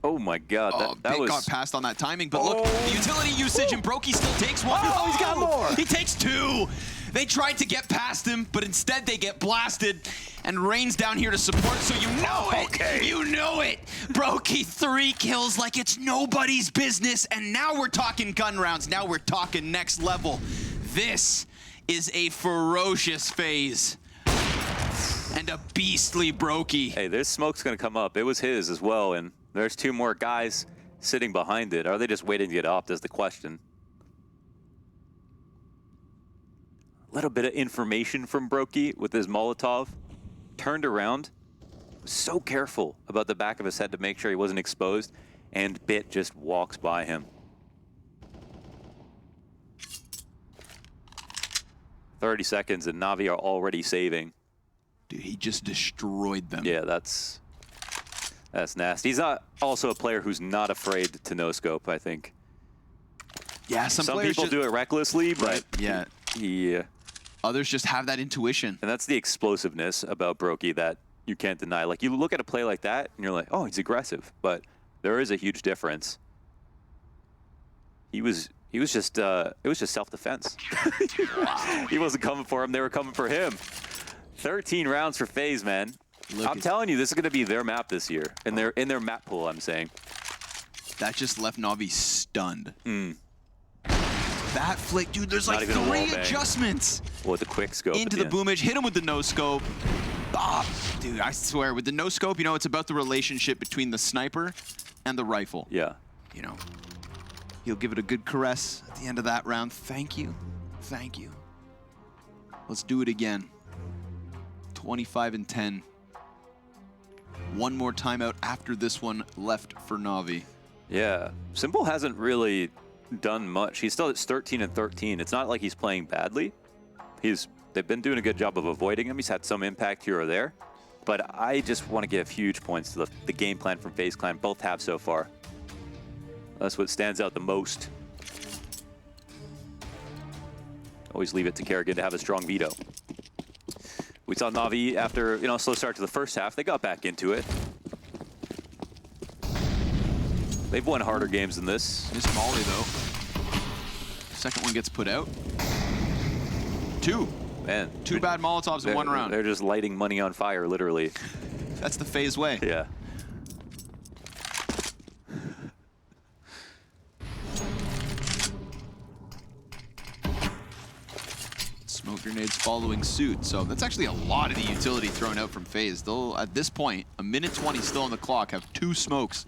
Oh my God, that Bit was... got passed on that timing, but look, the utility usage and Brokey still takes one. Oh, he's got more. He takes two. They tried to get past him, but instead they get blasted. And Rain's down here to support, so you know it. Okay. You know it. Brokey 3 kills like it's nobody's business, and now we're talking gun rounds. Now we're talking next level. This is a ferocious FaZe. And a beastly Brokey. Hey, this smoke's gonna come up. It was his as well, and there's two more guys sitting behind it. Are they just waiting to get off is the question. A little bit of information from Brokey with his Molotov. Turned around, was so careful about the back of his head to make sure he wasn't exposed, and Bit just walks by him. 30 seconds and Navi are already saving. Dude, he just destroyed them. Yeah, that's nasty. He's not also a player who's not afraid to no-scope, I think. Yeah, Some people do it recklessly, but yeah. he... Others just have that intuition. And that's the explosiveness about Brokey that you can't deny. Like, you look at a play like that, and you're like, oh, he's aggressive. But there is a huge difference. He was just, it was just self-defense. Wow. He wasn't coming for him, they were coming for him. 13 rounds for FaZe, man. I'm telling you, this is going to be their map this year. In their map pool, I'm saying. That just left Navi stunned. That flick, dude, there's like 3 adjustments. With the quick scope. Into the boomage, hit him with the no-scope. Dude, I swear, with the no-scope, you know, it's about the relationship between the sniper and the rifle. Yeah. You know, he'll give it a good caress at the end of that round. Thank you. Thank you. Let's do it again. 25 and 10. One more timeout after this one left for Navi. Yeah. Simple hasn't really done much. He's still at 13 and 13. It's not like he's playing badly. They've been doing a good job of avoiding him. He's had some impact here or there. But I just want to give huge points to the game plan from FaZe Clan. Both have so far. That's what stands out the most. Always leave it to Kerrigan to have a strong veto. We saw Navi after, you know, a slow start to the first half. They got back into it. They've won harder games than this. Miss Molly, though. Second one gets put out. 2. Man. 2 bad Molotovs in 1 round. They're just lighting money on fire, literally. That's the FaZe way. Yeah. Smoke grenades following suit. So that's actually a lot of the utility thrown out from FaZe. They'll, at this point, a minute 20 still on the clock, have 2 smokes.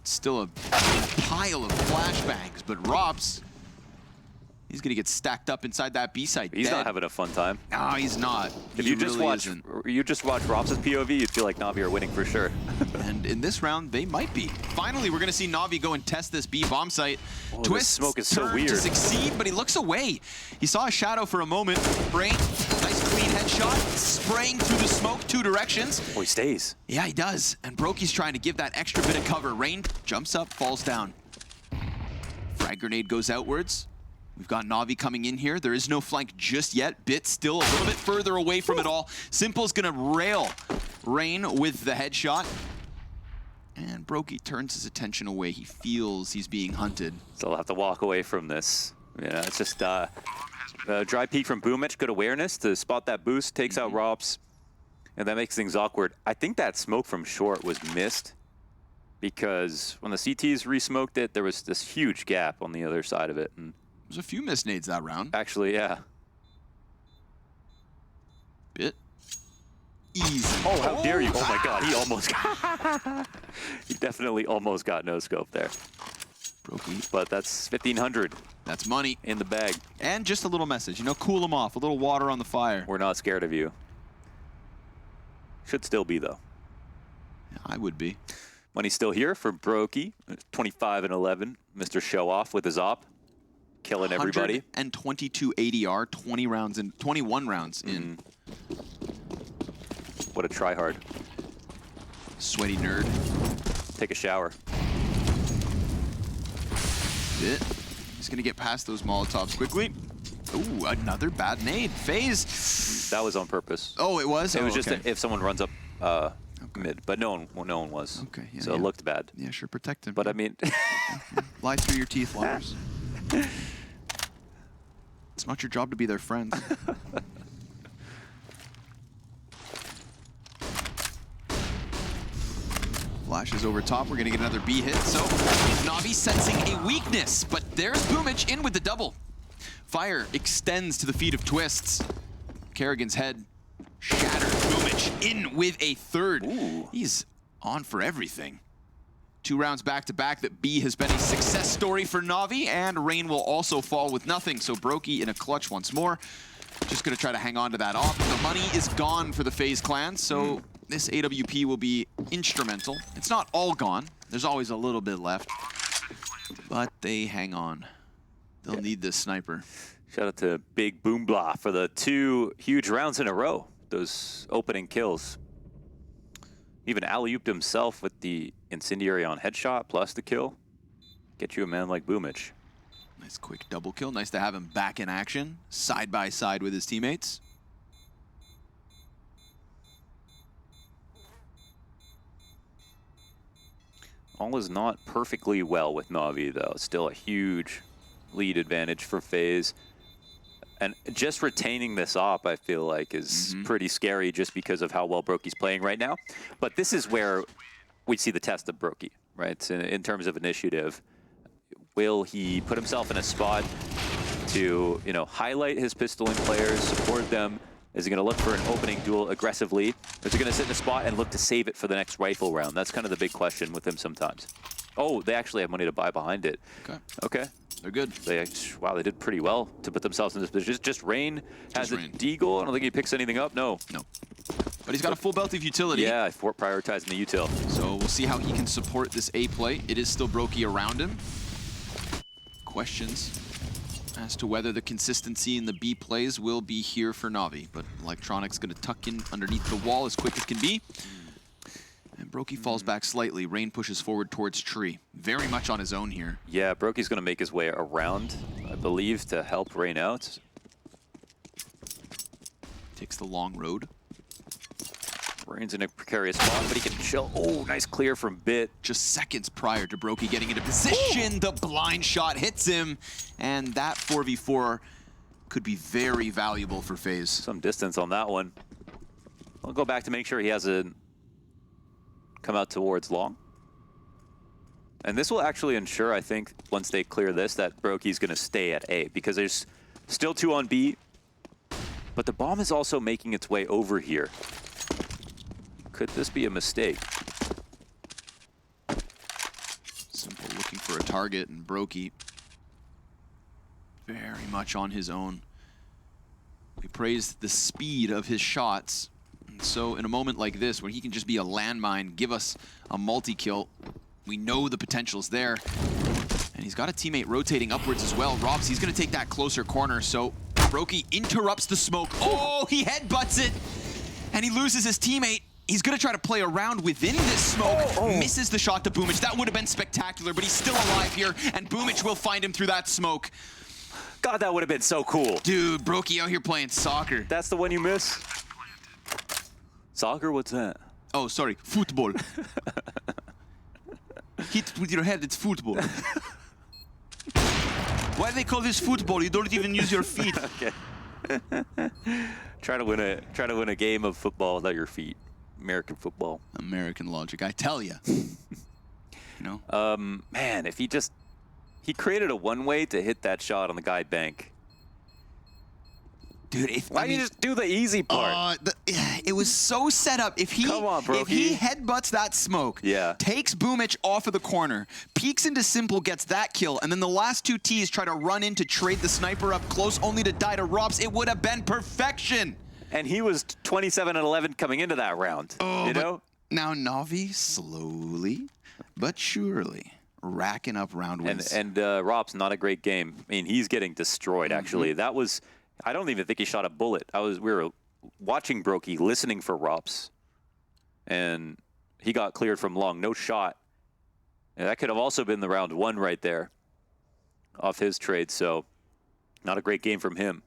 Still a pile of flashbangs, but Robs, he's gonna get stacked up inside that B site. He's not having a fun time. No, he's not. If you just watch Robs' POV, you'd feel like Navi are winning for sure. And in this round, they might be. Finally, we're gonna see Navi go and test this B bomb site. Oh, Twist's smoke is so turn weird. to succeed, but he looks away. He saw a shadow for a moment. Rain, nice clean headshot, spraying through the smoke 2 directions. Oh, he stays. Yeah, he does. And Brokey's trying to give that extra bit of cover. Rain jumps up, falls down. Frag grenade goes outwards. We've got Navi coming in here. There is no flank just yet. Bit still a little bit further away from it all. Simple's gonna rail Rain with the headshot. And Brokey turns his attention away. He feels he's being hunted. So he'll have to walk away from this. Yeah, it's just dry peek from Boomich. Good awareness to spot that boost. Takes out Robs. And that makes things awkward. I think that smoke from short was missed. Because when the CTs re-smoked it, there was this huge gap on the other side of it. And there's a few missed nades that round. actually, yeah. Bit. Easy. Oh, how dare you. Oh my God, he almost got... he definitely almost got no scope there. Brokey. But that's 1,500 That's money. in the bag. And just a little message, you know, cool him off. A little water on the fire. We're not scared of you. Should still be, though. Yeah, I would be. Money's still here for Brokey. 25 and 11. Mr. Show Off with his op. Killing everybody. And 22 ADR, 21 rounds in. What a tryhard. Sweaty nerd. Take a shower. Bit. He's gonna get past those Molotovs quickly. Ooh, another bad nade. FaZe. That was on purpose. Oh, it was? It was Oh, just okay. if someone runs up mid, but no one was. Okay, yeah, so it looked bad. Yeah, sure, protect him. But I mean, lie through your teeth, Lars. It's not your job to be their friends. Flashes over top. We're going to get another B hit. So Navi sensing a weakness, but there's Boomich in with the double. Fire extends to the feet of Twists. Kerrigan's head shattered. Boomich in with a third. Ooh. He's on for everything. 2 rounds back-to-back that B has been a success story for Navi, and Rain will also fall with nothing. So Brokey in a clutch once more. Just going to try to hang on to that off. The money is gone for the FaZe clan, so this AWP will be instrumental. It's not all gone. There's always a little bit left. But they hang on. They'll need this sniper. shout out to Big Boom Blah for the 2 huge rounds in a row. Those opening kills. Even alley-ooped himself with the incendiary on headshot plus the kill. Get you a man like Boomich. Nice quick double kill. Nice to have him back in action, side by side with his teammates. All is not perfectly well with Navi, though. Still a huge lead advantage for FaZe. And just retaining this op, I feel like, is pretty scary just because of how well Brokey's playing right now. But this is where we see the test of Brokey, right? In terms of initiative. Will he put himself in a spot to, you know, highlight his pistoling players, support them? Is he going to look for an opening duel aggressively? Or is he going to sit in a spot and look to save it for the next rifle round? That's kind of the big question with him sometimes. Oh, they actually have money to buy behind it. Okay. Okay. They're good. Wow, they did pretty well to put themselves in this position. Just Rain has a deagle. I don't think he picks anything up. No. No. But he's got a full belt of utility. Yeah, for prioritizing the util. So we'll see how he can support this A play. It is still Brokey around him. Questions as to whether the consistency in the B plays will be here for Navi. But Electronic's going to tuck in underneath the wall as quick as can be. And Brokey falls back slightly. Rain pushes forward towards Tree. Very much on his own here. Yeah, Brokey's going to make his way around, I believe, to help Rain out. Takes the long road. Rain's in a precarious spot, but he can chill. Oh, nice clear from Bit. Just seconds prior to Brokey getting into position, the blind shot hits him. And that 4v4 could be very valuable for FaZe. Some distance on that one. I'll go back to make sure he hasn't come out towards long. And this will actually ensure, I think, once they clear this, that Brokey's going to stay at A, because there's still 2 on B, but the bomb is also making its way over here. Could this be a mistake? Simple looking for a target, and Brokey very much on his own. We praised the speed of his shots. And so in a moment like this, when he can just be a landmine, give us a multi-kill, we know the potential's there. And he's got a teammate rotating upwards as well. Robs, he's going to take that closer corner, so Brokey interrupts the smoke. Oh, he headbutts it, and he loses his teammate. He's going to try to play around within this smoke. Misses the shot to Boomich. That would have been spectacular, but he's still alive here, and Boomich will find him through that smoke. God, that would have been so cool. Dude, Brokey out here playing soccer. That's the one you miss? Soccer? What's that? Oh, sorry. Football. Hit with your head, it's football. Why do they call this football? You don't even use your feet. Okay. Try to win a game of football without your feet. American football. American logic, I tell you. You know? Man, if he created a one-way to hit that shot on the guy bank. Dude, Why didn't you just do the easy part? It was so set up. If he headbutts that smoke, takes Boomich off of the corner, peeks into Simple, gets that kill, and then the last 2 Ts try to run in to trade the sniper up close, only to die to Robs, it would have been perfection. And he was 27-11 coming into that round. Oh, you know? Now Navi slowly but surely racking up round wins. And Rob's not a great game. I mean, he's getting destroyed. Actually, that was. I don't even think he shot a bullet. We were watching Brokey, listening for Rops, and he got cleared from long, no shot. And that could have also been the round 1 right there off his trade. So, not a great game from him.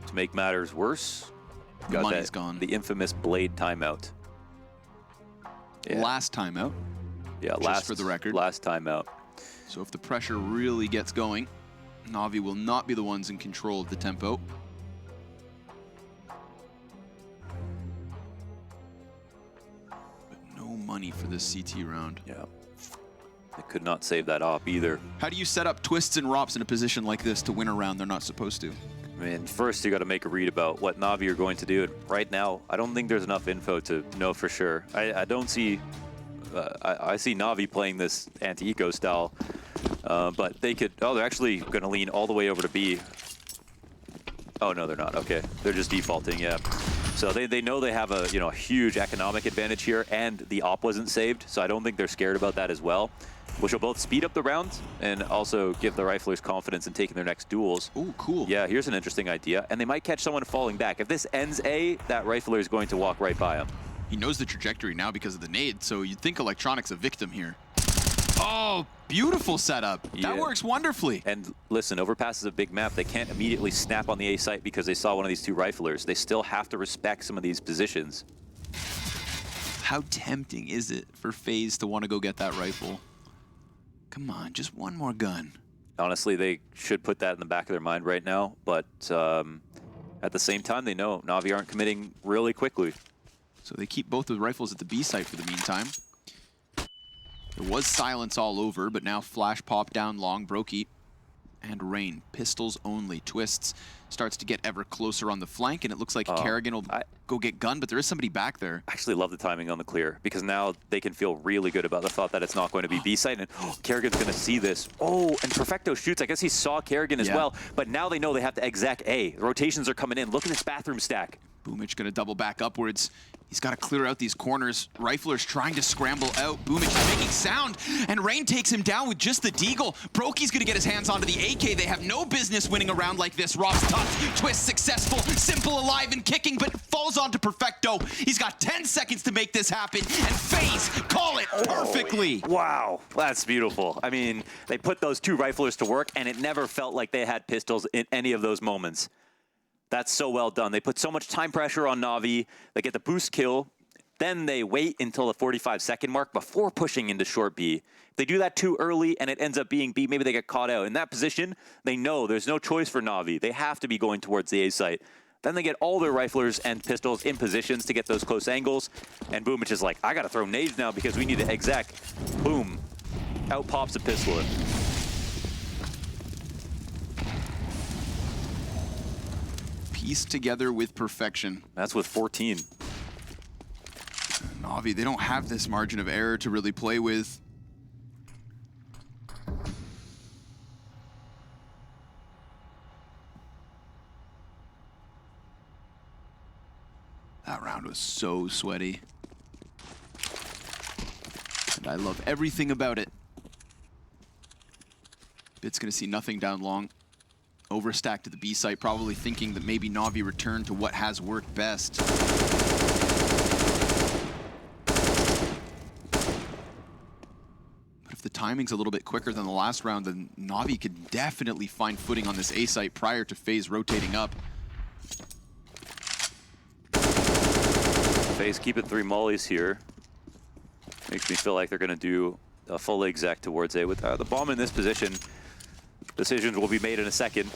To make matters worse, Got Money's that, gone. the infamous blade timeout. Yeah. Last timeout. Yeah, just for the record. Last timeout. So if the pressure really gets going, Navi will not be the ones in control of the tempo. But no money for this CT round. Yeah. They could not save that op either. How do you set up twists and ROPs in a position like this to win a round they're not supposed to? I mean, first you got to make a read about what Navi are going to do. And right now, I don't think there's enough info to know for sure. I don't see... I see Navi playing this anti-eco style, but they could... Oh, they're actually going to lean all the way over to B. Oh, no, they're not. Okay, they're just defaulting, yeah. So they know they have a huge economic advantage here, and the op wasn't saved, so I don't think they're scared about that as well, which will both speed up the round and also give the riflers confidence in taking their next duels. Ooh, cool. Yeah, here's an interesting idea, and they might catch someone falling back. If this ends A, that rifler is going to walk right by him. He knows the trajectory now because of the nade, so you'd think Electronic's a victim here. Oh, beautiful setup. Yeah. That works wonderfully. And listen, Overpass is a big map. They can't immediately snap on the A site because they saw one of these two riflers. They still have to respect some of these positions. How tempting is it for FaZe to want to go get that rifle? Come on, just one more gun. Honestly, they should put that in the back of their mind right now, but at the same time, they know Navi aren't committing really quickly. So they keep both the rifles at the B site for the meantime. There was silence all over, but now flash pop down long, Brokey and Rain. Pistols only. Twists starts to get ever closer on the flank, and it looks like Kerrigan will go get gunned, but there is somebody back there. I actually love the timing on the clear, because now they can feel really good about the thought that it's not going to be B site, and Kerrigan's going to see this. Oh, and Perfecto shoots. I guess he saw Kerrigan as well, but now they know they have to exec A. The rotations are coming in. Look at this bathroom stack. Boomich going to double back upwards. He's got to clear out these corners. Riflers trying to scramble out. Boomich is making sound, and Rain takes him down with just the deagle. Brokey's going to get his hands onto the AK. They have no business winning a round like this. Rob's tough, Twist successful, Simple alive and kicking, but falls onto Perfecto. He's got 10 seconds to make this happen, and FaZe call it perfectly. Wow, that's beautiful. I mean, they put those two riflers to work, and it never felt like they had pistols in any of those moments. That's so well done. They put so much time pressure on Navi. They get the boost kill. Then they wait until the 45-second mark before pushing into short B. If they do that too early and it ends up being B, maybe they get caught out. In that position, they know there's no choice for Navi. They have to be going towards the A site. Then they get all their riflers and pistols in positions to get those close angles. And Boomich is like, I got to throw nades now because we need to exec. Boom. Out pops a pistol. Pieced together with perfection. That's with 14. Navi, they don't have this margin of error to really play with. That round was so sweaty. And I love everything about it. Bit's gonna see nothing down long. Overstack to the B site, probably thinking that maybe Navi returned to what has worked best. But if the timing's a little bit quicker than the last round, then Navi could definitely find footing on this A site prior to FaZe rotating up. FaZe keeping 3 mollies here. Makes me feel like they're going to do a full exec towards A. With the bomb in this position, decisions will be made in a second.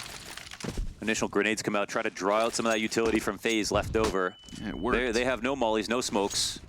Initial grenades come out, try to draw out some of that utility from FaZe left over. Yeah, it worked. They have no mollies, no smokes.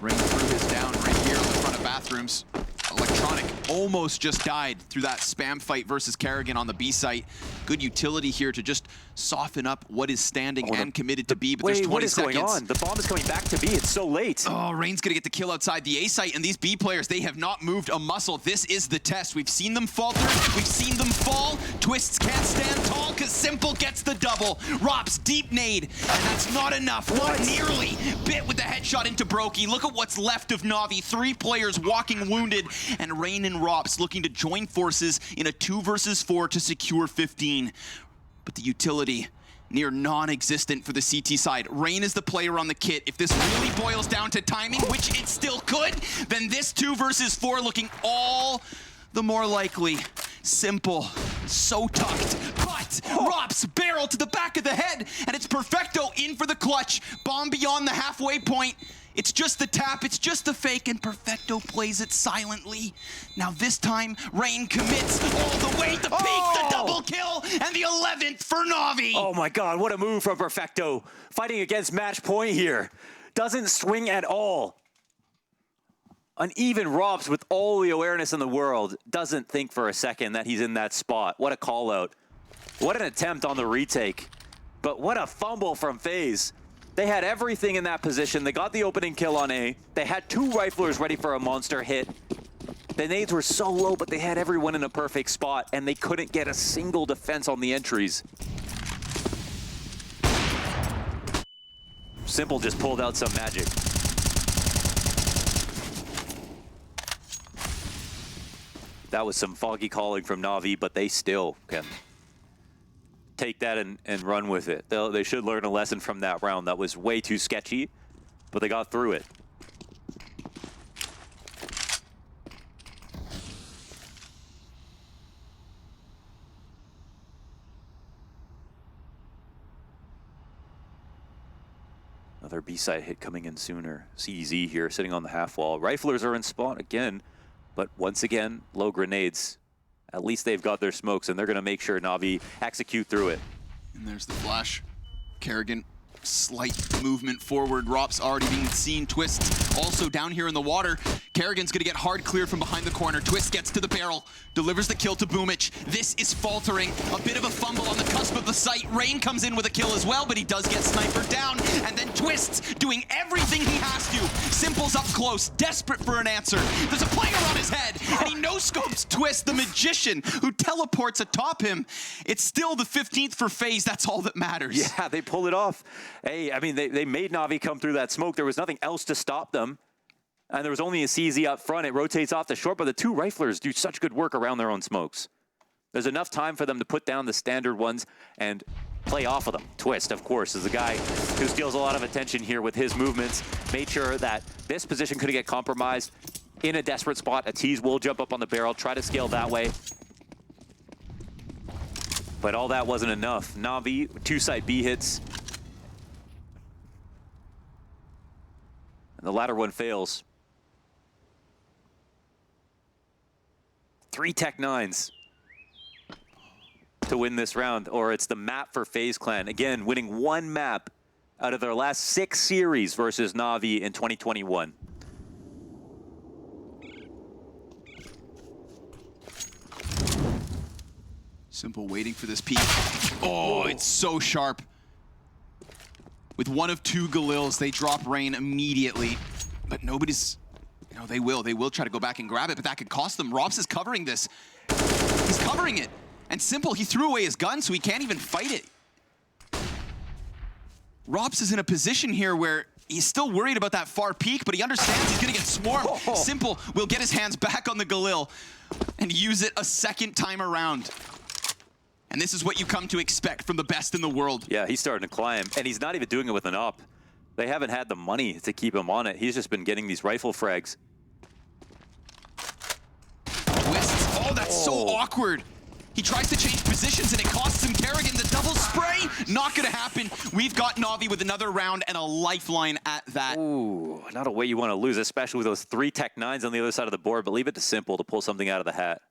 Rain threw his down right here on the front of bathrooms. Electronic almost just died through that spam fight versus Kerrigan on the B site. Good utility here to just soften up what is standing and committed to B, but there's 20 seconds. What is going on? The bomb is coming back to B. It's so late. Oh, Rain's gonna get the kill outside the A site, and these B players, they have not moved a muscle. This is the test. We've seen them falter. We've seen them fall. Twists can't stand tall because Simple gets the double. Rop's deep nade, and that's not enough. Not nearly. Bit with the headshot into Brokey. Look at what's left of Navi. 3 players walking wounded, and Rain and Rops looking to join forces in a 2 versus 4 to secure 15. But the utility near non-existent for the CT side. Rain is the player on the kit. If this really boils down to timing, which it still could, then this 2 versus 4 looking all the more likely. Simple, so tucked, but Rops barrel to the back of the head, and it's Perfecto in for the clutch. Bomb beyond the halfway point. It's just the tap, it's just the fake, and Perfecto plays it silently. Now this time, Rain commits all the way, the peak, the double kill, and the 11th for Navi. Oh my God, what a move from Perfecto. Fighting against match point here. Doesn't swing at all. Uneven Rops with all the awareness in the world doesn't think for a second that he's in that spot. What a call out. What an attempt on the retake. But what a fumble from FaZe. They had everything in that position. They got the opening kill on A. They had 2 riflers ready for a monster hit. The nades were so low, but they had everyone in a perfect spot, and they couldn't get a single defense on the entries. Simple just pulled out some magic. That was some foggy calling from Navi, but they still can take that and run with it. They should learn a lesson from that round. That was way too sketchy, but they got through it. Another B-side hit coming in sooner. CZ here sitting on the half wall. Riflers are in spawn again. But once again, low grenades. At least they've got their smokes, and they're going to make sure Navi execute through it. And there's the flash. Kerrigan, slight movement forward. Rops already being seen. Twist also down here in the water. Kerrigan's going to get hard clear from behind the corner. Twist gets to the barrel, delivers the kill to Boomich. This is faltering. A bit of a fumble on the cusp of the site. Rain comes in with a kill as well, but he does get snipered down. And then Twist doing everything he has to. Simple's up close, desperate for an answer. There's a player on his head, and he no-scopes Twist, the magician, who teleports atop him. It's still the 15th for FaZe. That's all that matters. Yeah, they pulled it off. Hey, I mean, they made Navi come through that smoke. There was nothing else to stop them. And there was only a CZ up front. It rotates off the short, but the 2 riflers do such good work around their own smokes. There's enough time for them to put down the standard ones and play off of them. Twist, of course, is the guy who steals a lot of attention here with his movements. Made sure that this position couldn't get compromised. In a desperate spot, a tease will jump up on the barrel, try to scale that way. But all that wasn't enough. Navi, 2 side B hits. And the latter one fails. 3 Tech 9s to win this round, or it's the map for FaZe Clan. Again, winning 1 map out of their last 6 series versus Navi in 2021. Simple waiting for this peek. Oh, it's so sharp. With 1 of 2 Galils, they drop Rain immediately, but nobody's... You know, they will try to go back and grab it, but that could cost them. Rops is covering this. He's covering it. And Simple, he threw away his gun, so he can't even fight it. Rops is in a position here where he's still worried about that far peak, but he understands he's gonna get swarmed. Oh. Simple will get his hands back on the Galil and use it a second time around. And this is what you come to expect from the best in the world. Yeah, he's starting to climb, and he's not even doing it with an op. They haven't had the money to keep him on it. He's just been getting these rifle frags. Twists. Oh, that's so awkward. He tries to change positions, and it costs him. Kerrigan, the double spray, not gonna happen. We've got Navi with another round and a lifeline at that. Ooh, not a way you want to lose, especially with those 3 Tech 9s on the other side of the board, but leave it to Simple to pull something out of the hat.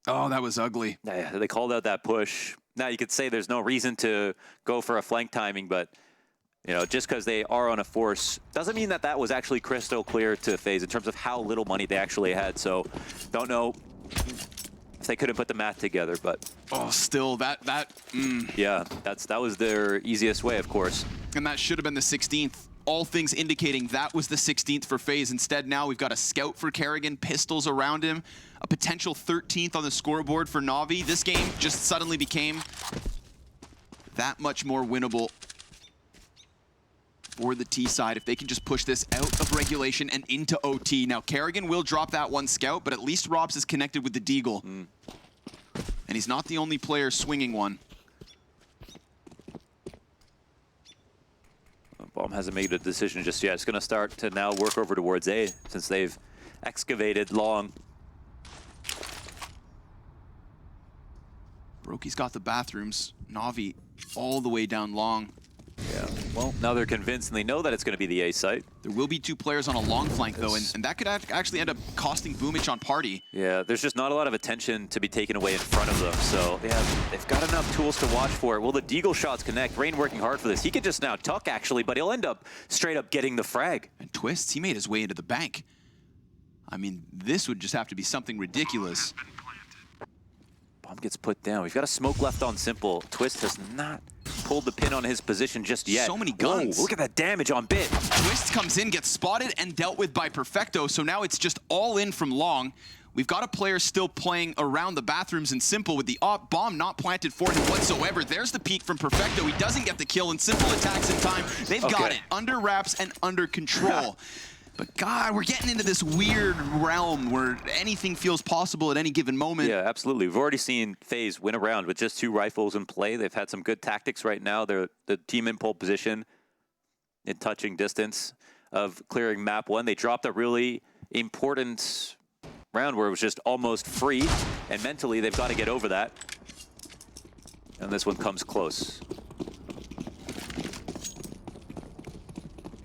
Oh, that was ugly. Yeah, they called out that push. Now, you could say there's no reason to go for a flank timing, but, you know, just because they are on a force doesn't mean that that was actually crystal clear to FaZe in terms of how little money they actually had. So, don't know if they couldn't put the math together, but... Oh, still, Yeah, that was their easiest way, of course. And that should have been the 16th. All things indicating that was the 16th for FaZe. Instead, now we've got a scout for Kerrigan, pistols around him, a potential 13th on the scoreboard for Navi. This game just suddenly became that much more winnable for the T side if they can just push this out of regulation and into OT. Now, Kerrigan will drop that 1 scout, but at least Robs is connected with the Deagle. And he's not the only player swinging one. Bomb hasn't made a decision just yet. It's going to start to now work over towards A, since they've excavated long. Brokey's got the bathrooms. Navi all the way down long. Yeah, well, now they're convinced and they know that it's going to be the A site. There will be 2 players on a long flank, though, and that could actually end up costing Boomich on Party. Yeah, there's just not a lot of attention to be taken away in front of them, so they've got enough tools to watch for. Will the Deagle shots connect? Rain working hard for this. He could just now tuck, actually, but he'll end up straight up getting the frag. And Twists, he made his way into the bank. I mean, this would just have to be something ridiculous. Bomb gets put down. We've got a smoke left on Simple. Twist has not pulled the pin on his position just yet. So many guns. Whoa, look at that damage on Bit. Twist comes in, gets spotted, and dealt with by Perfecto, so now it's just all in from long. We've got a player still playing around the bathrooms and Simple with the op bomb not planted for him whatsoever. There's the peek from Perfecto. He doesn't get the kill, and Simple attacks in time. They've got it under wraps and under control. But God, we're getting into this weird realm where anything feels possible at any given moment. Yeah, absolutely. We've already seen FaZe win a round with just 2 rifles in play. They've had some good tactics right now. They're the team in pole position, in touching distance of clearing map 1. They dropped a really important round where it was just almost free, and mentally they've got to get over that. And this one comes close.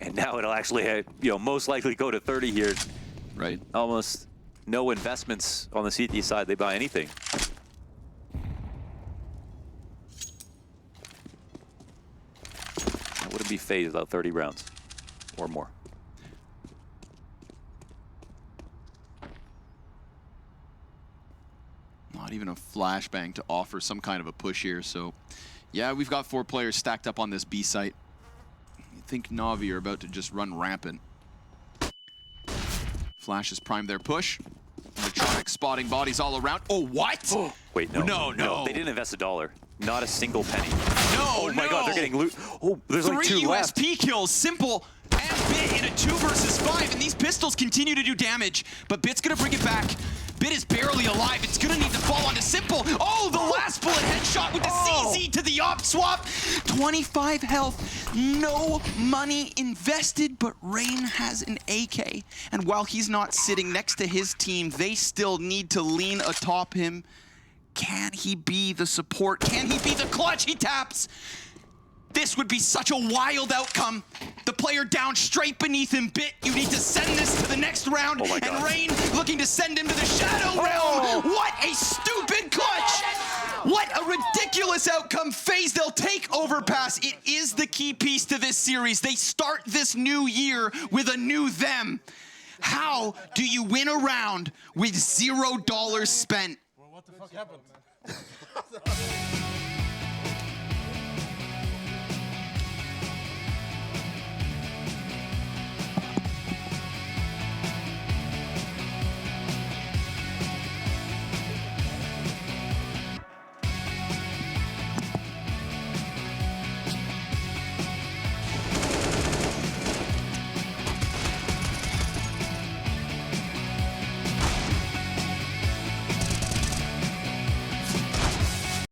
And now it'll actually, most likely go to 30 here. Right. Almost no investments on the CT side. They buy anything. That wouldn't be FaZe without 30 rounds or more. Not even a flashbang to offer some kind of a push here. So, yeah, we've got 4 players stacked up on this B site. I think Navi are about to just run rampant. Flash has primed their push. Electronic spotting bodies all around. Oh, what? Oh, wait, no. No. They didn't invest $1. Not a single penny. No, oh my God, they're getting loot. Oh, there's 3 like 2 left. USP kills, Simple and Bit in a 2 versus 5, and these pistols continue to do damage, but Bit's gonna bring it back. Bit is barely alive. It's gonna need to fall onto Simple. Oh, the last bullet headshot with the CZ to the op swap. 25 health, no money invested, but Rain has an AK. And while he's not sitting next to his team, they still need to lean atop him. Can he be the support? Can he be the clutch? He taps. This would be such a wild outcome. The player down straight beneath him. Bit, you need to send this to the next round. Oh my God. And Rain looking to send him to the Shadow Realm. What a stupid clutch. What a ridiculous outcome. FaZe, they'll take Overpass. It is the key piece to this series. They start this new year with a new them. How do you win a round with $0 spent? Well, what the fuck happened?